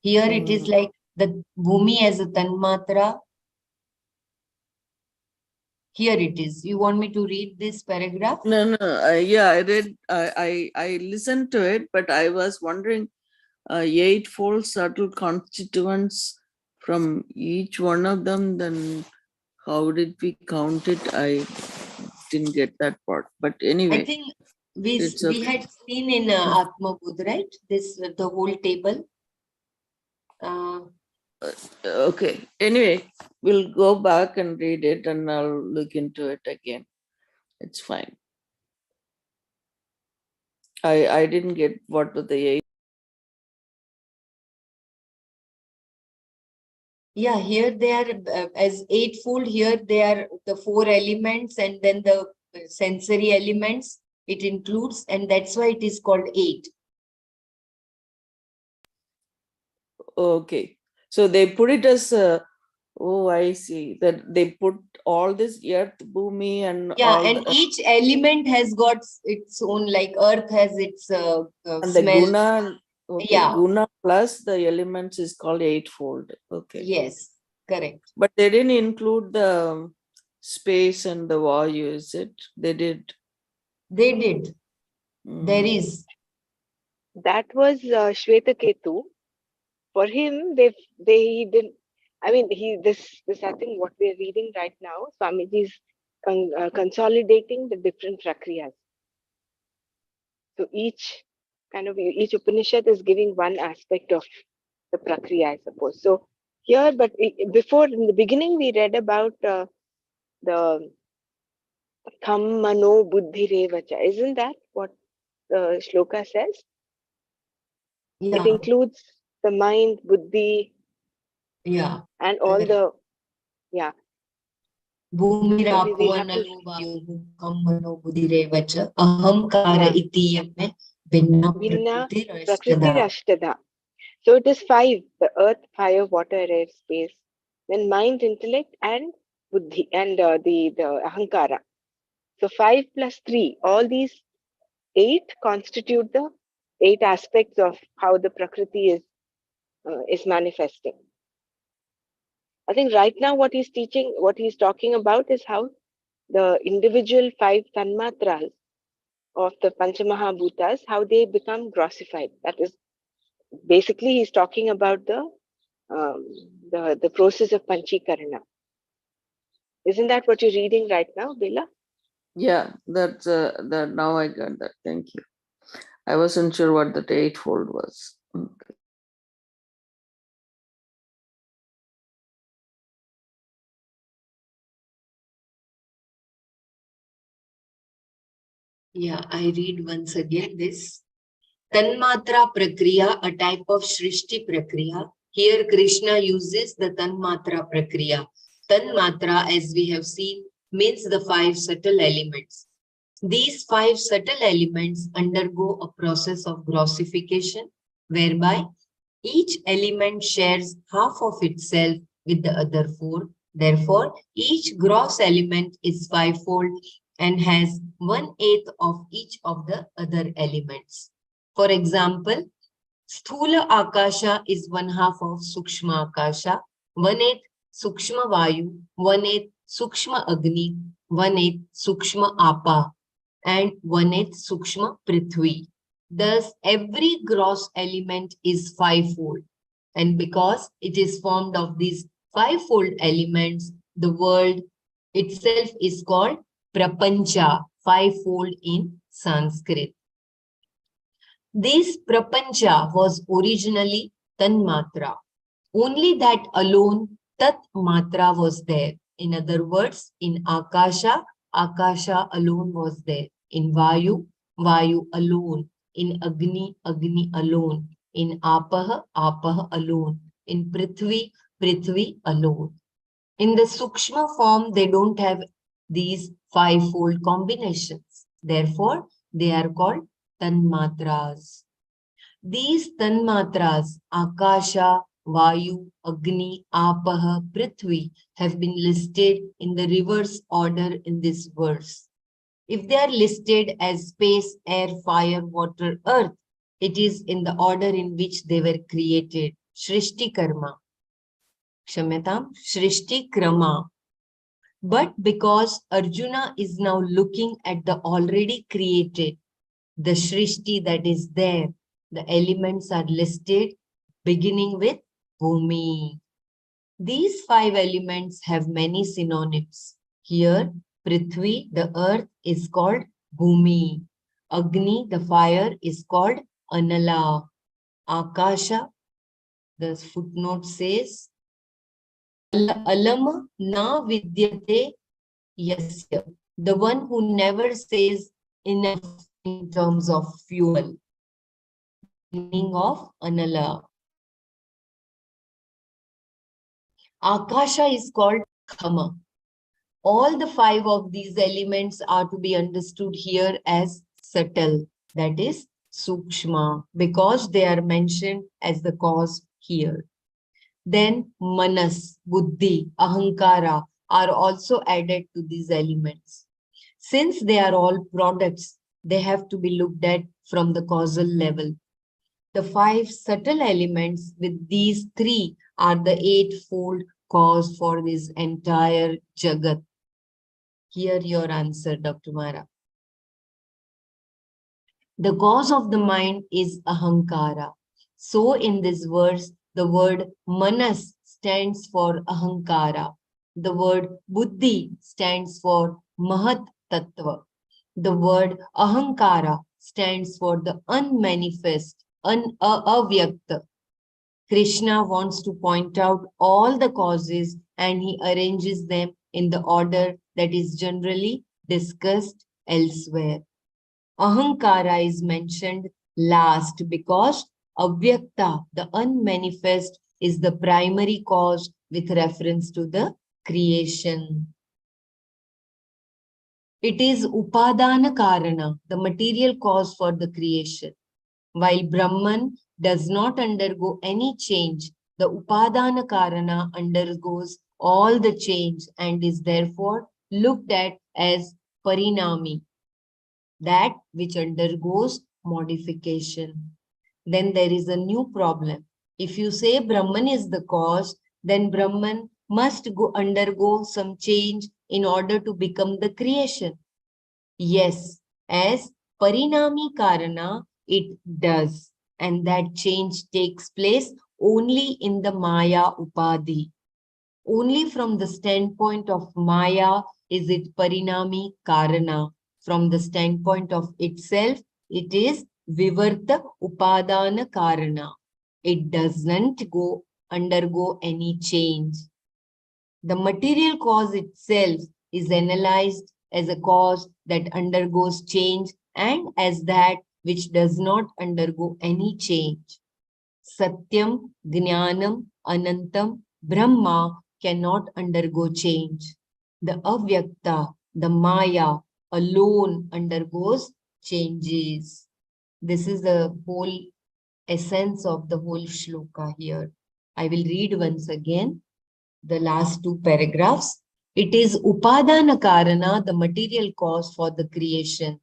Here it is like the Bhumi as a Tanmatra. Here it is. You want me to read this paragraph? No, yeah, I read, I listened to it, but I was wondering, eightfold subtle constituents from each one of them, then how did we count it? I didn't get that part, but I anyway, think it's we okay. had seen in Atma Budh, right? This the whole table. Okay, anyway, we'll go back and read it and I'll look into it again. It's fine. I didn't get what was the eight. Yeah, here they are as 8-fold. Here they are the 4 elements and then the sensory elements it includes, and that's why it is called 8. Okay, so they put it as oh, I see that they put all this earth, bhumi, and Yeah, all and the, each element has got its own, like earth has its and the smell. guna. Okay, Yeah, guna plus the elements is called eightfold. Okay, yes, correct. but they didn't include the space and the vayu, is it? They did. They did. There Mm. is. That was Shvetaketu. For him, he didn't. I mean, this I think what we're reading right now, Swamiji is consolidating the different prakriyas. So each Upanishad is giving one aspect of the Prakriya, I suppose. So here, but before, in the beginning, we read about the Tham Mano Buddhi Revacha. Isn't that what the shloka says? It Yeah, includes the mind, buddhi, yeah. and all the, yeah. So we'll have to, Bhumirapo analo vayu kam mano buddhirevacha ahamkara yeah, itiyame vinna Vinna prakriti Prakriti rashtadha. Rashtadha. So it is five: the earth, fire, water, air, space. Then mind, intellect, and buddhi, and the ahankara. So 5 plus 3, all these 8 constitute the 8 aspects of how the Prakriti is manifesting. I think right now what he's talking about is how the individual 5 tanmatras of the Panchamahabhutas, how they become grossified. That is basically he's talking about um, the process of Panchikarana. Isn't that what you're reading right now, Bela? Yeah, that now I got that. Thank you. I wasn't sure what that eightfold was. Okay. Yeah, I read once again this. Tanmatra Prakriya, a type of Shrishti Prakriya. Here Krishna uses the Tanmatra Prakriya. Tanmatra, as we have seen, means the 5 subtle elements. These 5 subtle elements undergo a process of grossification, whereby each element shares half of itself with the other 4. Therefore, each gross element is 5-fold and has 1/8 of each of the other elements. For example, Sthula Akasha is 1/2 of Sukshma Akasha, 1/8 Sukshma Vayu, 1/8 Sukshma Agni, 1/8 Sukshma Apa, and 1/8 Sukshma Prithvi. Thus, every gross element is 5-fold. And because it is formed of these 5-fold elements, the world itself is called Prapancha, 5-fold in Sanskrit. This Prapancha was originally Tanmatra. Only that alone Tat Matra was there. In other words, in Akasha, Akasha alone was there. In Vayu, Vayu alone. In Agni, Agni alone. In Apaha, Apaha alone. In Prithvi, Prithvi alone. In the Sukshma form, they don't have these 5-fold combinations. Therefore, they are called Tanmatras. These Tanmatras, Akasha, Vayu, Agni, Apaha, Prithvi, have been listed in the reverse order in this verse. If they are listed as space, air, fire, water, earth, it is in the order in which they were created. Shrishti Karma. Kshamyatam, Shrishti Krama. But because Arjuna is now looking at the already created, the Shrishti that is there, the elements are listed beginning with Bhumi. These 5 elements have many synonyms. Here, Prithvi, the earth, is called Bhumi. Agni, the fire, is called Anala. Akasha, the footnote says, Alam na vidyate yasya, the one who never says enough in terms of fuel. Meaning of Anala. Akasha is called Khama. All the 5 of these elements are to be understood here as subtle, that is Sukshma, because they are mentioned as the cause here. Then Manas, Buddhi, Ahankara are also added to these elements. Since they are all products, they have to be looked at from the causal level. The 5 subtle elements with these 3 are the 8-fold cause for this entire Jagat. Here your answer, Dr. Mara. The cause of the mind is Ahankara. So in this verse, the word Manas stands for Ahankara. The word Buddhi stands for Mahat Tattva. The word Ahankara stands for the unmanifest, avyakta. Krishna wants to point out all the causes and he arranges them in the order that is generally discussed elsewhere. Ahankara is mentioned last because avyakta, the unmanifest, is the primary cause with reference to the creation. It is upadana karana, the material cause for the creation. While Brahman does not undergo any change, the upadana karana undergoes all the change and is therefore looked at as parinami, that which undergoes modification. Then there is a new problem. If you say Brahman is the cause, then Brahman must undergo some change in order to become the creation. Yes, as parinami karana, it does. And that change takes place only in the Maya Upadhi. Only from the standpoint of Maya is it parinami karana. From the standpoint of itself, it is vivarta upadana karana. It doesn't undergo any change. The material cause itself is analyzed as a cause that undergoes change and as that which does not undergo any change. Satyam, Jnanam, Anantam, Brahma cannot undergo change. The Avyakta, the Maya, alone undergoes changes. This is the whole essence of the whole shloka here. I will read once again the last two paragraphs. It is Upadana Karana, the material cause for the creation.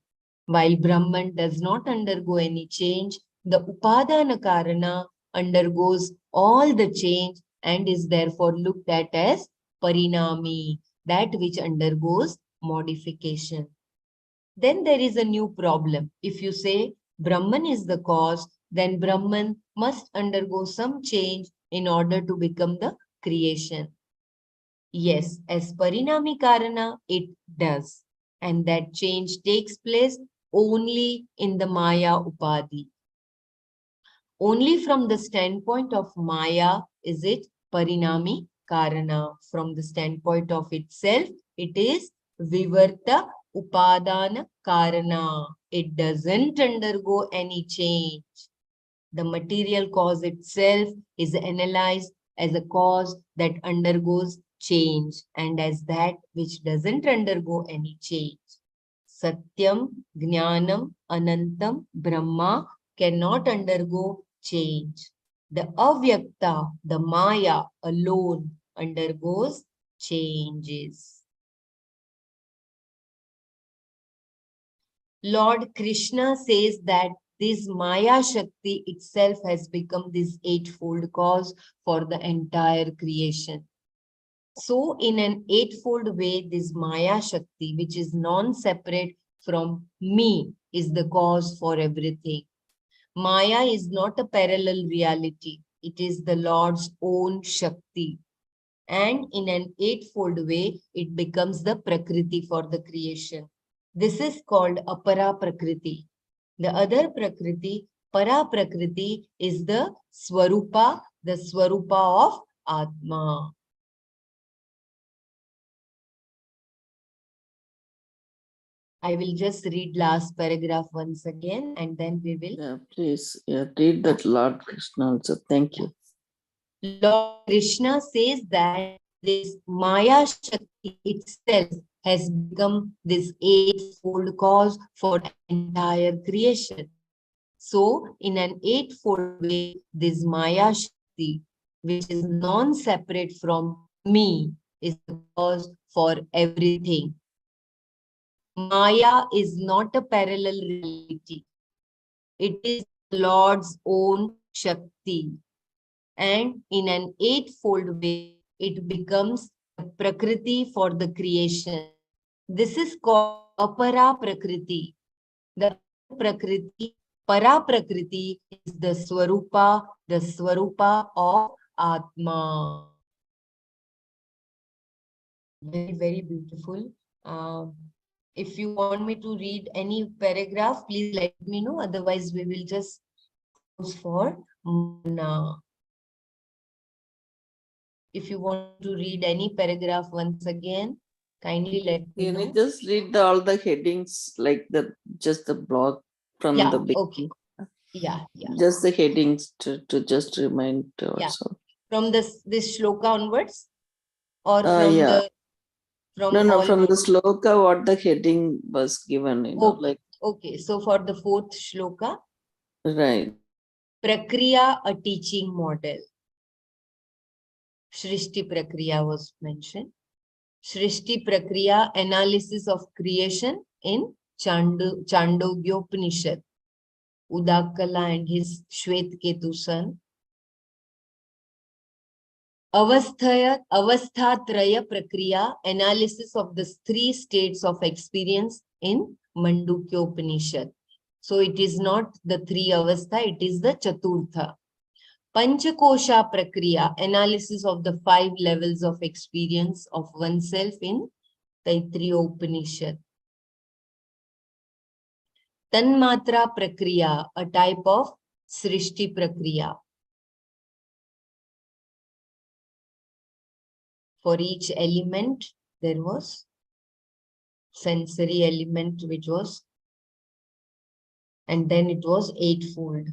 While Brahman does not undergo any change, the Upadana Karana undergoes all the change and is therefore looked at as Parinami, that which undergoes modification. Then there is a new problem. If you say Brahman is the cause, then Brahman must undergo some change in order to become the creation. Yes, as Parinami Karana, it does. And that change takes place only in the Maya Upadhi. Only from the standpoint of Maya is it Parinami Karana. From the standpoint of itself, it is Vivarta Upadana Karana. It doesn't undergo any change. The material cause itself is analyzed as a cause that undergoes change and as that which doesn't undergo any change. Satyam, Jnanam, Anantam, Brahma cannot undergo change. The Avyakta, the Maya alone undergoes changes. Lord Krishna says that this Maya Shakti itself has become this eightfold cause for the entire creation. So in an eightfold way, this Maya Shakti, which is non-separate from me, is the cause for everything. Maya is not a parallel reality. It is the Lord's own Shakti. And in an eightfold way, it becomes the Prakriti for the creation. This is called Apara Prakriti. The other Prakriti, Para Prakriti, is the Swarupa of Atma. I will just read last paragraph once again and then we will. Yeah, please. Yeah, read that Lord Krishna also. Thank you. Lord Krishna says that this Maya Shakti itself has become this eightfold cause for the entire creation. So, in an eightfold way, this Maya Shakti, which is non-separate from me, is the cause for everything. Maya is not a parallel reality. It is the Lord's own Shakti. And in an eightfold way, it becomes the Prakriti for the creation. This is called Apara Prakriti. The other Prakriti, Para Prakriti, is the Swarupa of Atma. Very, very beautiful. If you want me to read any paragraph, please let me know. Otherwise, we will just close for Manana. If you want me to read any paragraph once again, kindly let me Can you know. just read all the headings, like just the block from Yeah, the beginning? okay. Yeah. Just the headings to just remind Yeah. also. From this shloka onwards, or Yeah. from No, all from one? the sloka, what the heading was given, Okay. like. Okay. So for the fourth shloka, Right. Prakriya, a teaching model. Shrishti Prakriya was mentioned. Shrishti Prakriya, analysis of creation in Chandogya Upanishad. Udakala and his Shvetketu son. Avasthatraya Prakriya, analysis of the three states of experience in Mandukya Upanishad. So it is not the three avastha, it is the Chaturtha. Panchakosha Prakriya, analysis of the 5 levels of experience of oneself in Taittiriya Upanishad. Tanmatra Prakriya, a type of Srishti Prakriya. For each element, there was sensory element, which was, and then it was eightfold.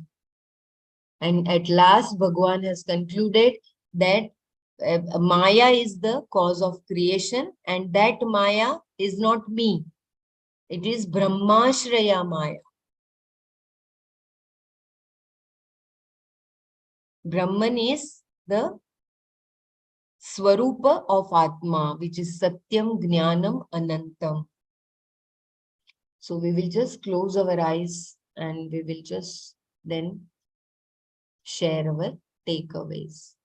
And at last, Bhagwan has concluded that Maya is the cause of creation, and that Maya is not me. It is Brahmashraya Maya. Brahman is the Swarupa of Atma, which is Satyam, Jnanam, Anantam. So we will just close our eyes and we will just then share our takeaways.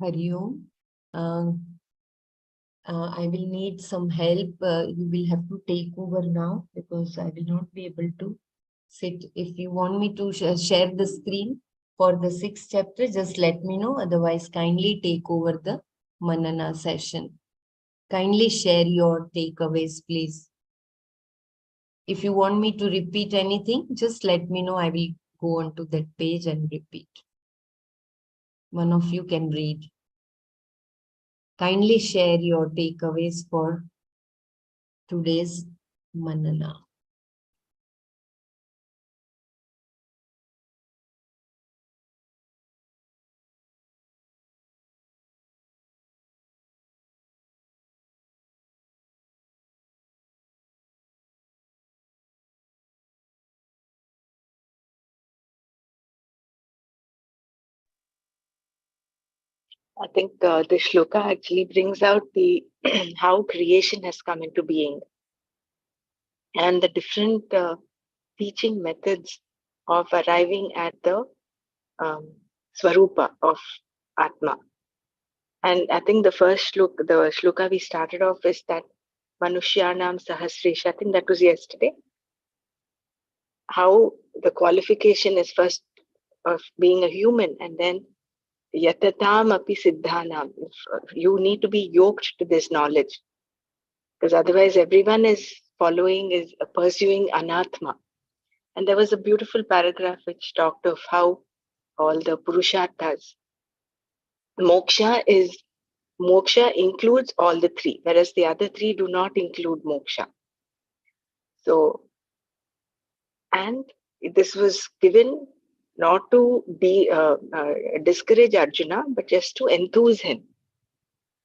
Hari Om. I will need some help. You will have to take over now because I will not be able to sit. If you want me to share the screen for the 6th chapter, just let me know. Otherwise, kindly take over the Manana session. Kindly share your takeaways, please. If you want me to repeat anything, just let me know. I will go on to that page and repeat. One of you can read. Kindly share your takeaways for today's Manana. I think the shloka actually brings out the how creation has come into being and the different teaching methods of arriving at the swarupa of Atma. And I think the shloka we started off is that Manushyanam Sahasresha. I think that was yesterday. How the qualification is first of being a human, and then Yatatam api siddhanam. You need to be yoked to this knowledge, because otherwise everyone is pursuing anatma. And there was a beautiful paragraph which talked of how all the purusharthas, moksha includes all the three, whereas the other three do not include moksha. So, and this was given not to be discourage Arjuna, but just to enthuse him.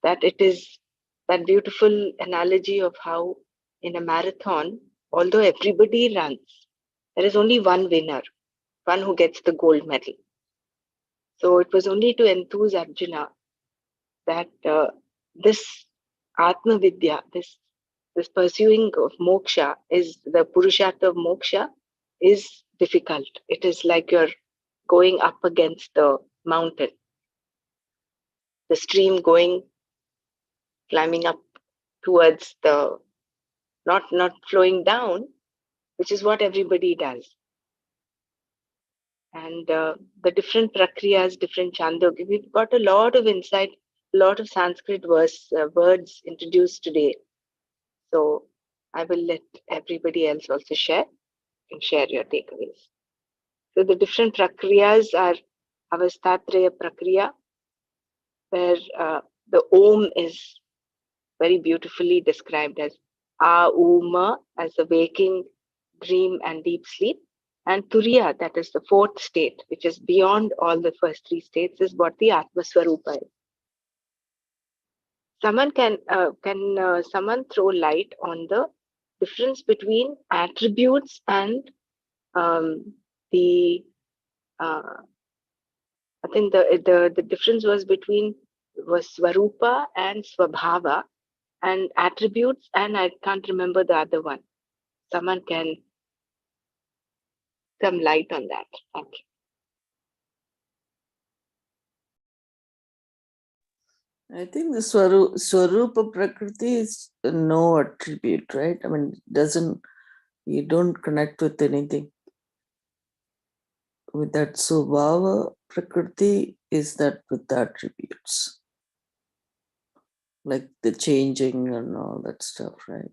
That it is that beautiful analogy of how in a marathon, although everybody runs, there is only one winner, one who gets the gold medal. So it was only to enthuse Arjuna that this Atma Vidya, this this pursuing of moksha is the purushartha of moksha is difficult. It is like you're going up against the mountain, the stream climbing up towards the, not flowing down, which is what everybody does. And the different prakriyas, different chandogya. We've got a lot of insight, a lot of Sanskrit words introduced today. So I will let everybody else also share and share your takeaways. So the different prakriyas are Avastatraya Prakriya, where the Om is very beautifully described as Auma, as the waking, dream, and deep sleep. And Turiya, that is the fourth state, which is beyond all the first three states, is what the Atma Swarupa is. Someone can someone throw light on the difference between attributes and the I think the difference was Swarupa and Swabhava, and attributes, and I can't remember the other one. Someone can some light on that. Thank you. I think the Swarupa Prakriti is no attribute, right? I mean, you don't connect with anything. With that Subhava Prakriti is that with the attributes, like the changing and all that stuff, right?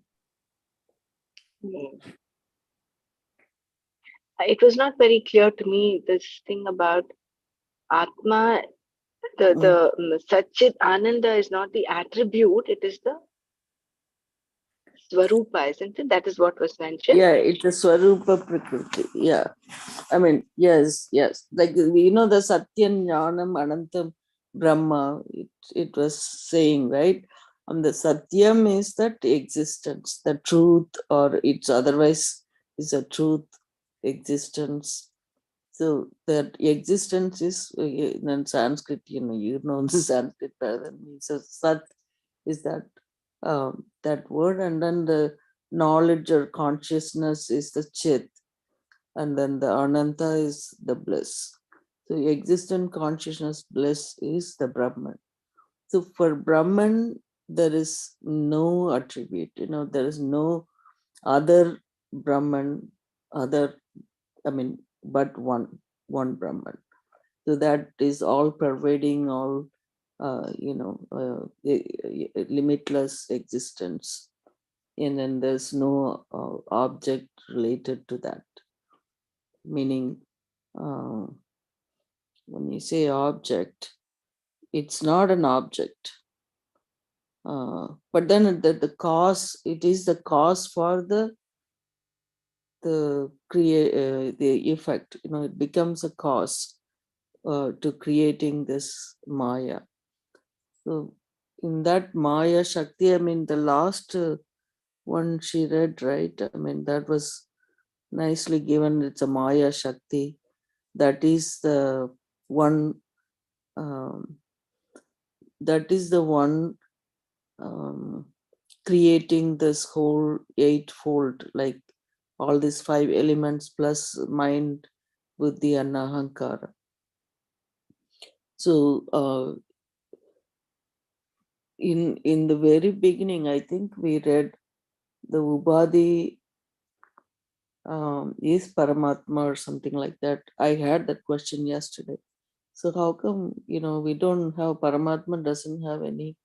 It was not very clear to me, this thing about Atma, the Satchit Ananda is not the attribute, it is the Swarupa, isn't it? That is what was mentioned. Yeah, it's a Swarupa Prakriti. Yeah. I mean, yes. Like, the Satyan Jnanam Anantam Brahma, it was saying, right? And the Satyam is that existence, the truth, or it's otherwise is a truth, existence. So that existence is in Sanskrit, the Sanskrit better than me. So Sat is that word, and then the knowledge or consciousness is the Chit, and then the Ananta is the bliss. So existent consciousness bliss is the Brahman. So for Brahman, there is no attribute, there is no other Brahman, but one Brahman. So that is all pervading, all limitless existence, and then there's no object related to that. Meaning, when you say object, it's not an object, but then the cause, it is the cause for the effect. It becomes a cause to creating this Maya. So in that Maya Shakti, the last one she read, right? That was nicely given. It's a Maya Shakti. That is the one. That is the one creating this whole eightfold, like all these 5 elements plus mind, buddhi, and ahankara. So in the very beginning, I think we read the Ubadi is Paramatma or something like that. I had that question yesterday. So how come, we don't have, Paramatma doesn't have any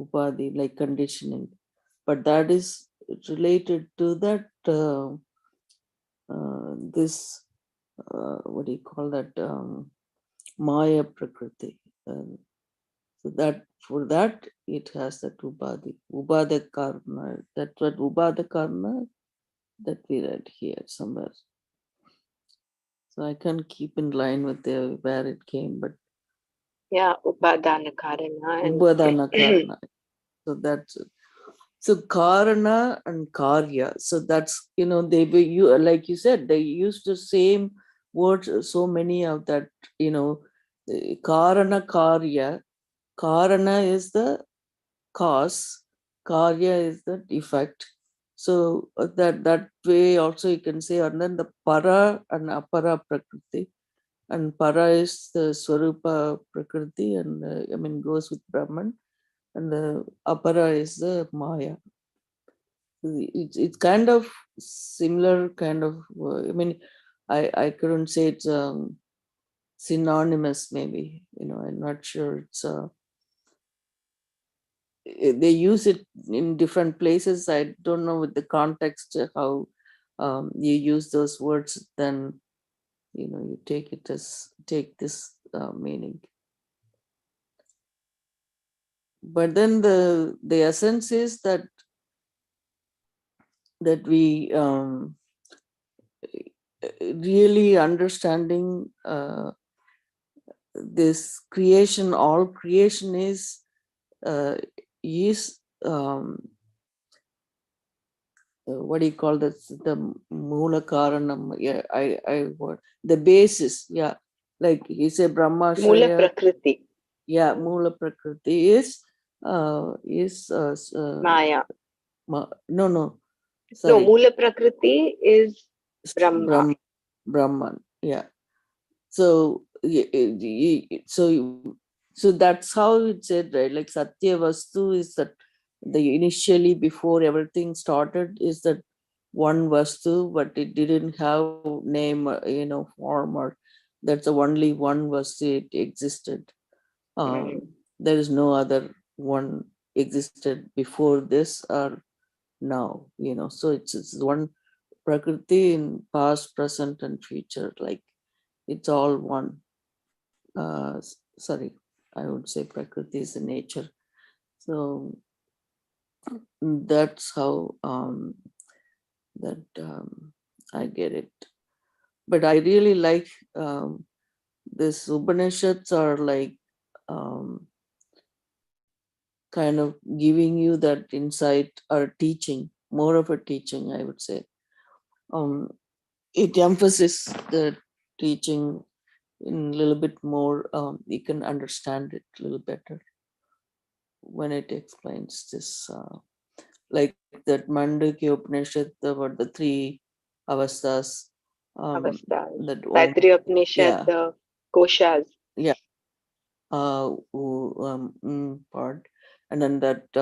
Ubadi, like conditioning, but that is related to that, what do you call that, Maya Prakriti. So that for that it has that Ubada Karma. That's what Ubada Karma that we read here somewhere. So I can't keep in line with where it came, but yeah, Upadana Karana. Ubadana Karna. So that's it. So Karana and Karya. So that's, they were, like you said, they used the same words, so many of that, Karana Karya. Karana is the cause, Karya is the effect, So that way also you can say, and then the para and apara prakriti, and para is the swarupa prakriti, and I mean goes with Brahman, and the apara is the Maya. It's kind of similar kind of. I mean, I couldn't say it's synonymous. Maybe, I'm not sure. It's they use it in different places. I don't know with the context how you use those words. Then you take this meaning. But then the essence is that we really understanding this creation. All creation is uh, is what do you call that? The mula karanam. Yeah, what the basis. Yeah, like he said, Brahma Mula Shaya. Prakriti. Yeah, mula prakriti is Maya. no, No, sorry, Mula Prakriti is Brahma. Brahman. Yeah. So so that's how it said, right? Like Satya Vastu is that the initially before everything started is that one Vastu, but it didn't have name, form, or that's the only one Vastu it existed. There is no other one existed before this or now, so it's one Prakriti in past, present, and future. Like it's all one. Sorry, I would say Prakriti is the nature. So that's how that I get it. But I really like this Upanishads are like kind of giving you that insight or teaching, more of a teaching, I would say. It emphasizes the teaching in a little bit more. You can understand it a little better when it explains this. Like that Mandukya Upanishad about the three avasthas. Avastas. That Om, Taittiriya Upanishad, yeah, the Koshas. yeah, part, and then that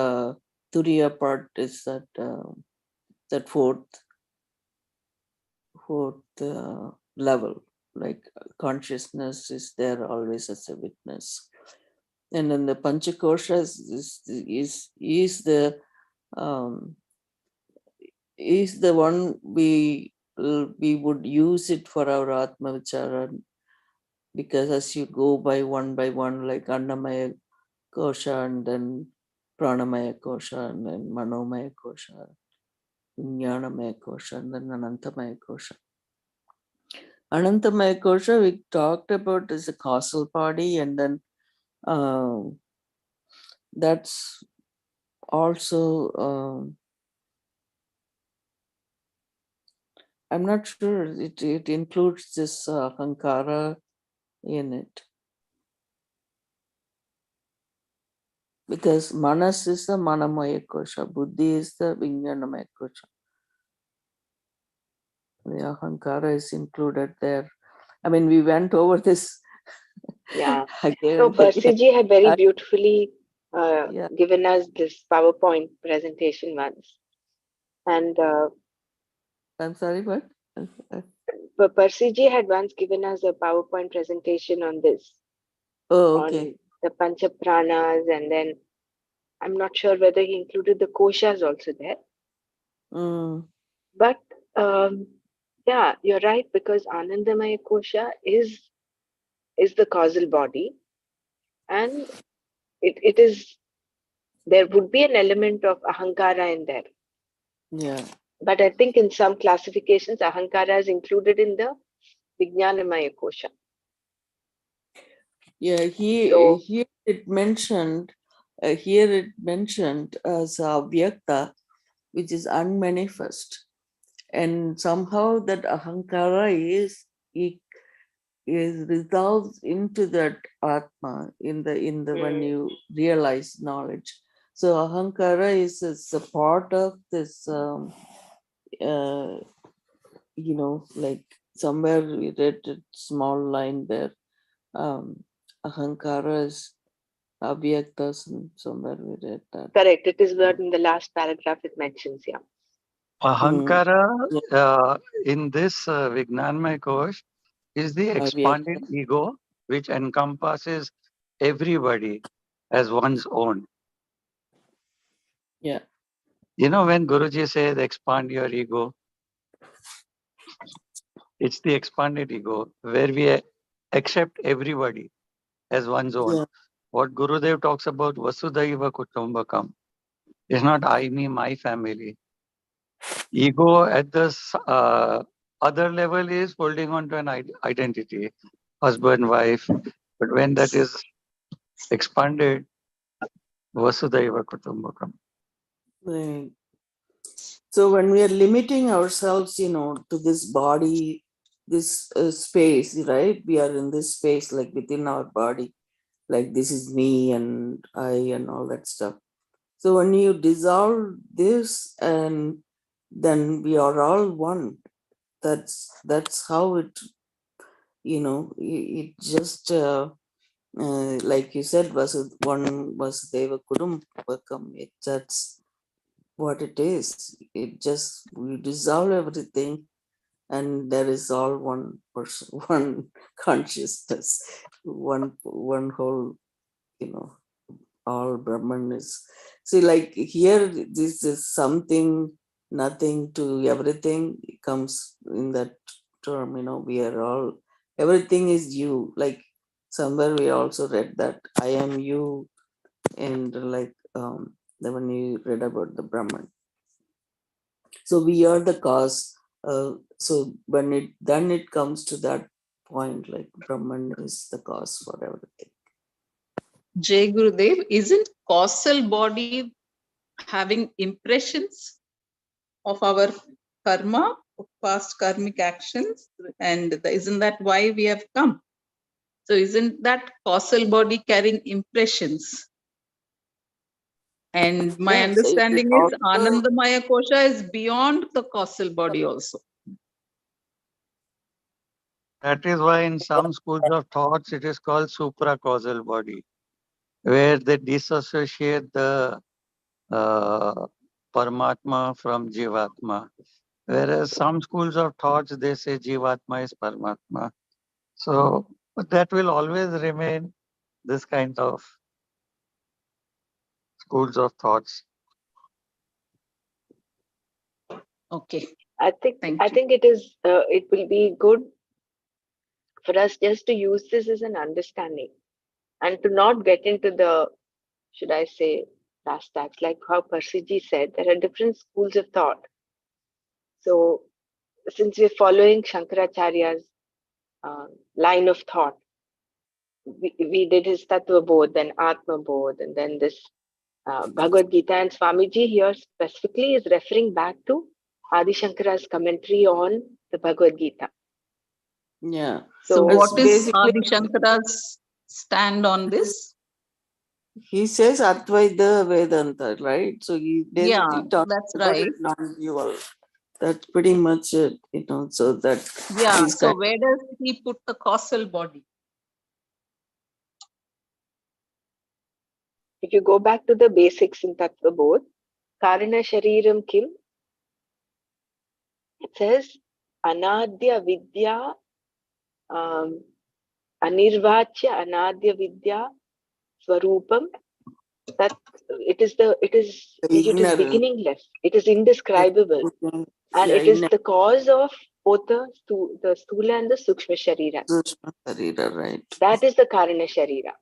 Turiya part is that fourth level, like consciousness is there always as a witness, and then the Panchakoshas is the um, is the one we would use it for our Atma Vichara, because as you go by one, like Annamaya Kosha, and then Pranamaya Kosha, and then Manomaya Kosha, Jnanamaya Kosha, and then Anantamaya Kosha. Anantamaya Kosha we talked about as a causal body, and then that's also I'm not sure it includes this Hankara in it, because Manas is the Manamaya Kosha, Buddhi is the Vijnanamaya Kosha. The Ahankara is included there. I mean, we went over this Yeah. again So and again. Persiji had very I- beautifully yeah, given us this PowerPoint presentation once. And I'm sorry, what? Persiji had once given us a PowerPoint presentation on this, Oh, on okay. the Pancha Pranas, and then I'm not sure whether he included the koshas also there. Mm, But yeah, you're right, because Anandamaya kosha is the causal body, and it is, there would be an element of ahankara in there. yeah. But I think in some classifications, ahankara is included in the Vijnanamaya kosha. Yeah, So here it mentioned as Avyakta, which is unmanifest. And somehow that Ahankara is resolved into that Atma in the when mm, you realize knowledge. So ahankara is a part of this, like somewhere we read a small line there. Ahankara is avyaktas, somewhere we read that. Correct. It is what in the last paragraph it mentions. Yeah. Ahankara Yeah. in this Vijnanmaya Kosh is the expanded Avyakta. ego which encompasses everybody as one's own. Yeah. You know, when Guruji says expand your ego, it's the expanded ego where we accept everybody as one's own. Yeah. What Gurudev talks about Vasudhaiva Kutumbakam is not I, me, my family. Ego at the other level is holding on to an identity, husband, wife. But when that is expanded, Vasudhaiva Kutumbakam. Right. So when we are limiting ourselves, to this body, this space, right? We are in this space, like within our body, like this is me and I and all that stuff. So when you dissolve this, and then we are all one. That's how it, it just like you said, one Vasudeva Kudumbakam. That's what it is. It just, we dissolve everything, and there is all one person, one consciousness, one whole, all Brahman is. See, like here, this is something, nothing to everything comes in that term, we are all, everything is you. Like somewhere we also read that I am you, and like when you read about the Brahman. So we are the cause. So when it comes to that point, like Brahman is the cause for everything. Jai Gurudev, isn't causal body having impressions of our karma, of past karmic actions? And isn't that why we have come? So isn't that causal body carrying impressions? And my Yeah, so it understanding is also, Anandamaya Kosha is beyond the causal body also. That is why in some schools of thoughts it is called supracausal body, where they disassociate the Paramatma from Jivatma. Whereas some schools of thoughts, they say Jivatma is Paramatma. So but that will always remain this kind of schools of thoughts. Okay. I think Thank I you. think it is. It will be good for us just to use this as an understanding, and to not get into the, should I say, brass tacks, like how Persiji said, there are different schools of thought. So since we're following Shankaracharya's line of thought, we did his Tattva Bodh, then Atma Bodh, and then this Bhagavad Gita. And Swamiji here specifically is referring back to Adi Shankara's commentary on the Bhagavad Gita. yeah. So So It's what is basically, Adi Shankara's stand on this? he says Advaita Vedanta, right? So Yeah, he talks that's about right. it non-dual. That's pretty much it, so that Yeah. is So kind where does he put the causal body? if you go back to the basics in Tattva Bodh, Karana Shariram Kim, it says Anadya Vidya, Anirvachya Anadya Vidya Swarupam. That it is the it is inner, beginningless. It is indescribable, and yeah, it is inner the cause of both the Stula and the Sukshma Sharira. Sushma Sarira, right? That is the Karana Sharira.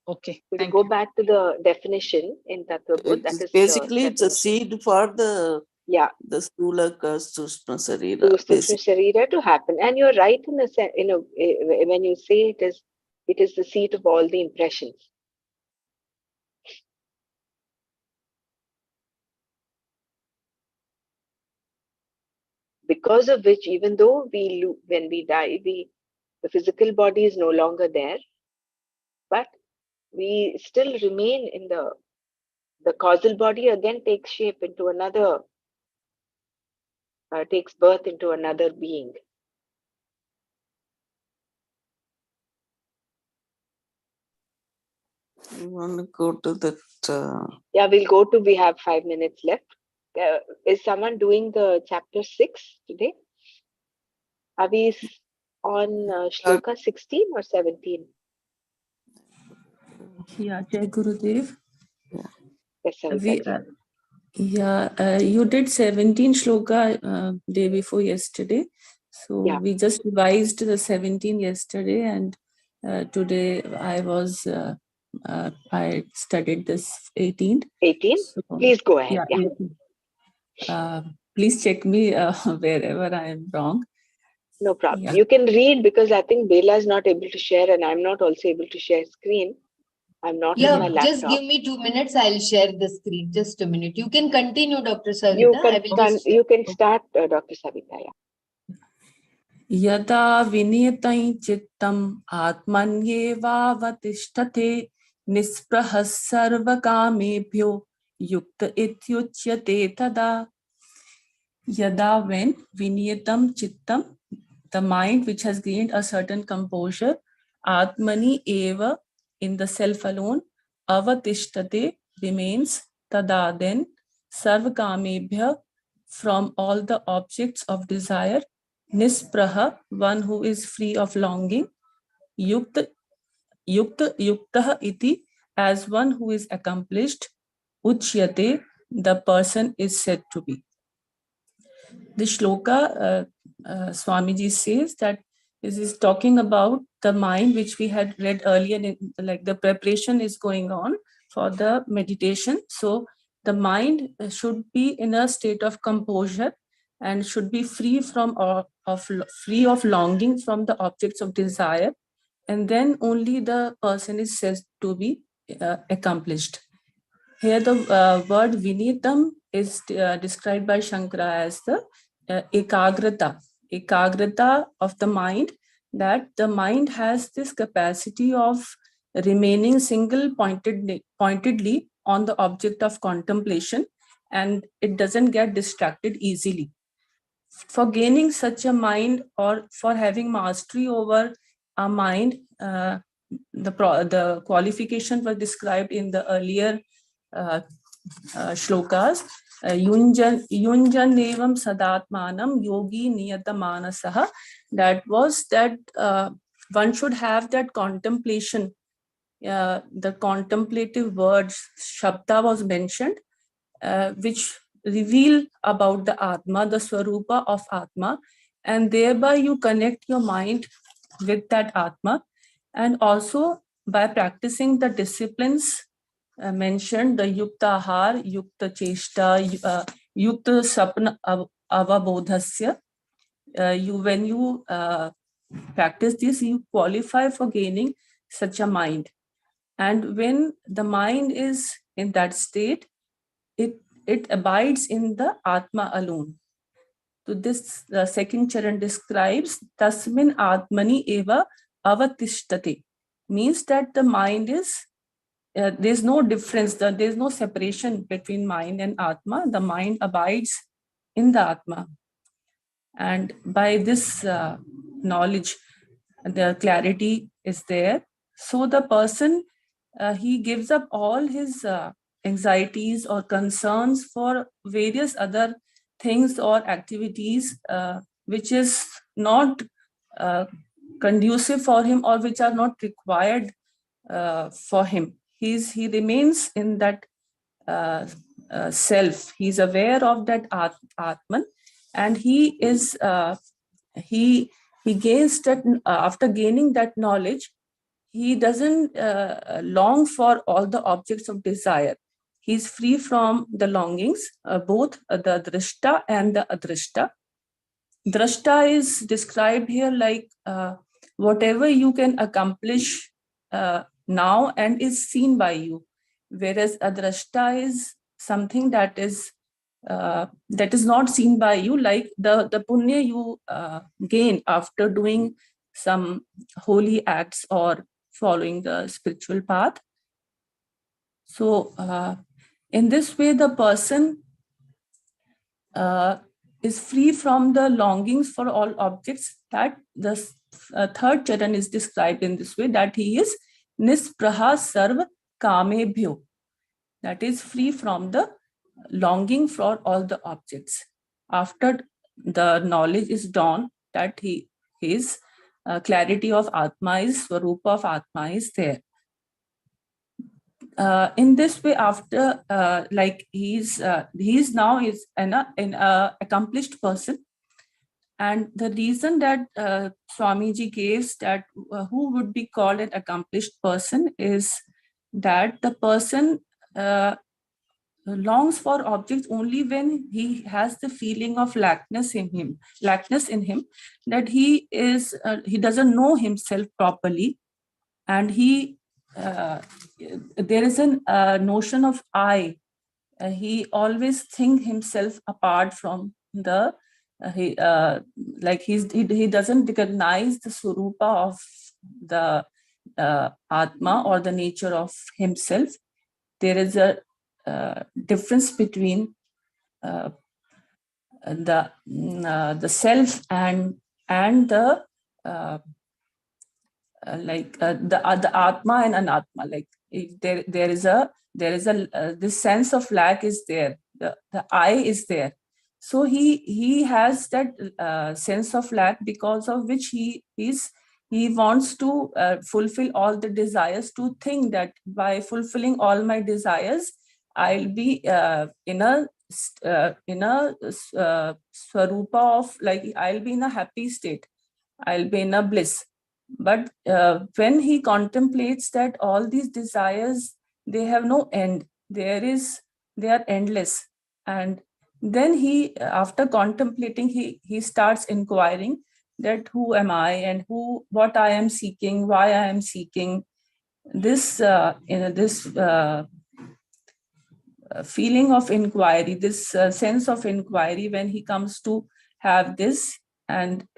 Okay. If you Thank go you. back to the definition in Tattva Bodh, that It's is the basically, it's a definition. seed for the Yeah, Stula Sushma to Sarira, Sukshma basically. Sharira to happen. And you're right when you say it is the seat of all the impressions. Because of which, even though when we die, the physical body is no longer there, but we still remain in the causal body again takes shape into another, takes birth into another being. You want to go to that? Yeah, we'll go to, we have 5 minutes left. Is someone doing the chapter 6 today? Are we on shloka 16 or 17? Yeah, Jai Gurudev. Yes, We, Savita ji. you did 17 shloka day before yesterday. So Yeah. we just revised the 17 yesterday, and today I studied this 18. 18? So, Please go ahead. yeah. Yeah. Please check me wherever I am wrong. No problem. Yeah. You can read, because I think Bela is not able to share and I'm not also able to share screen. I'm not on my Yeah, just laptop. give me 2 minutes. I'll share the screen. Just a minute. You can continue, Dr. You Savita. I will just you can start, Dr. Savita. Yeah. यदा विनियतं चित्तम् आत्मन्येवावतिष्ठते निःस्पृहः सर्वकामेभ्यो युक्त इत्युच्यते तदा. Yada, when viniyatam chittam, the mind which has gained a certain composure, atmani eva, in the self alone, avatishtate, remains, tada, then, sarvakamebhya, from all the objects of desire, nispraha, one who is free of longing, yukta yuktah iti, as one who is accomplished, uchyate, the person is said to be. The shloka, Swamiji says that this is talking about the mind, which we had read earlier, like the preparation is going on for the meditation. So the mind should be in a state of composure and should be free free of longing from the objects of desire, and then only the person is said to be accomplished. Here the word vinitam is described by Shankara as the ekagrata of the mind, that the mind has this capacity of remaining pointedly on the object of contemplation, and it doesn't get distracted easily. For gaining such a mind, or for having mastery over a mind, the qualification was described in the earlier shlokas. Yunjanevam sadatmanam yogi niyatamanasah. That was that one should have that contemplation. The contemplative words, shabda, was mentioned, which reveal about the Atma, the Swarupa of Atma, and thereby you connect your mind with that Atma. And also by practicing the disciplines mentioned, the Yukta Ahar, Yukta Cheshta, Yukta Sapna Avabodhasya, when you practice this, you qualify for gaining such a mind. And when the mind is in that state, it abides in the Atma alone. So this second charan describes Tasmin Atmani eva avatishtate, means that the mind is, there's no difference, there's no separation between mind and Atma. The mind abides in the Atma. And by this knowledge, the clarity is there. So the person, he gives up all his anxieties or concerns for various other things or activities which is not conducive for him, or which are not required for him. He remains in that self. He's aware of that Atman, and he is he gains that after gaining that knowledge, he doesn't long for all the objects of desire. He's free from the longings, both the drishta and the adrishta. Drashta is described here like whatever you can accomplish now and is seen by you, whereas adrashta is something that is not seen by you, like the punya you gain after doing some holy acts or following the spiritual path. So in this way, the person is free from the longings for all objects. That the third charan is described in this way, that he is nispraha sarva kamebhyo, that is free from the longing for all the objects. After the knowledge is dawned that his clarity of Atma is, Swarupa of Atma is there. In this way, after like he's now is an accomplished person, and the reason that Swamiji gives that who would be called an accomplished person is that the person longs for objects only when he has the feeling of lackness in him, that he doesn't know himself properly, and there is a notion of I. He always think himself apart from the he doesn't recognize the Swarupa of the Atma or the nature of himself. There is a difference between the self and the the Atma and Anatma. Like if there is a this sense of lack is there, the I is there. So he has that sense of lack, because of which he wants to fulfill all the desires, to think that by fulfilling all my desires, I'll be in a swarupa of, like, I'll be in a happy state, I'll be in a bliss. But when he contemplates that all these desires, they have no end, they are endless, and then he, after contemplating, he starts inquiring that who am I, and what I am seeking, why I am seeking. This feeling of inquiry, this sense of inquiry, when he comes to have this, and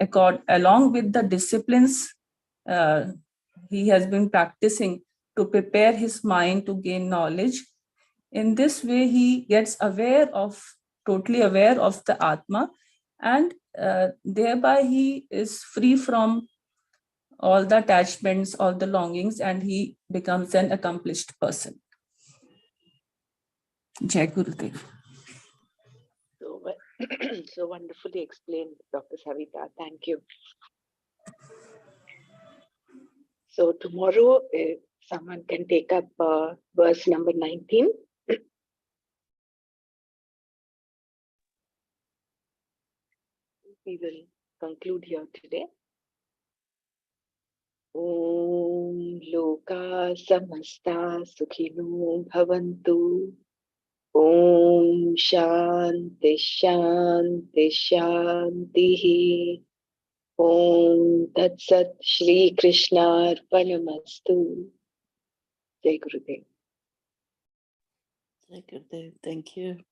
along with the disciplines he has been practicing to prepare his mind to gain knowledge, in this way he gets totally aware of the Atma, and thereby he is free from all the attachments, all the longings, and he becomes an accomplished person. Jai Gurudev. So wonderfully explained, Dr. Savita. Thank you. So tomorrow, if someone can take up verse number 19. We will conclude here today. Om Loka Samasta Sukhino Bhavantu. Om Shanti Shanti Shanti. Om Tat Sat Shri Krishna Arpanamastu. Jai Gurudev. Thank you.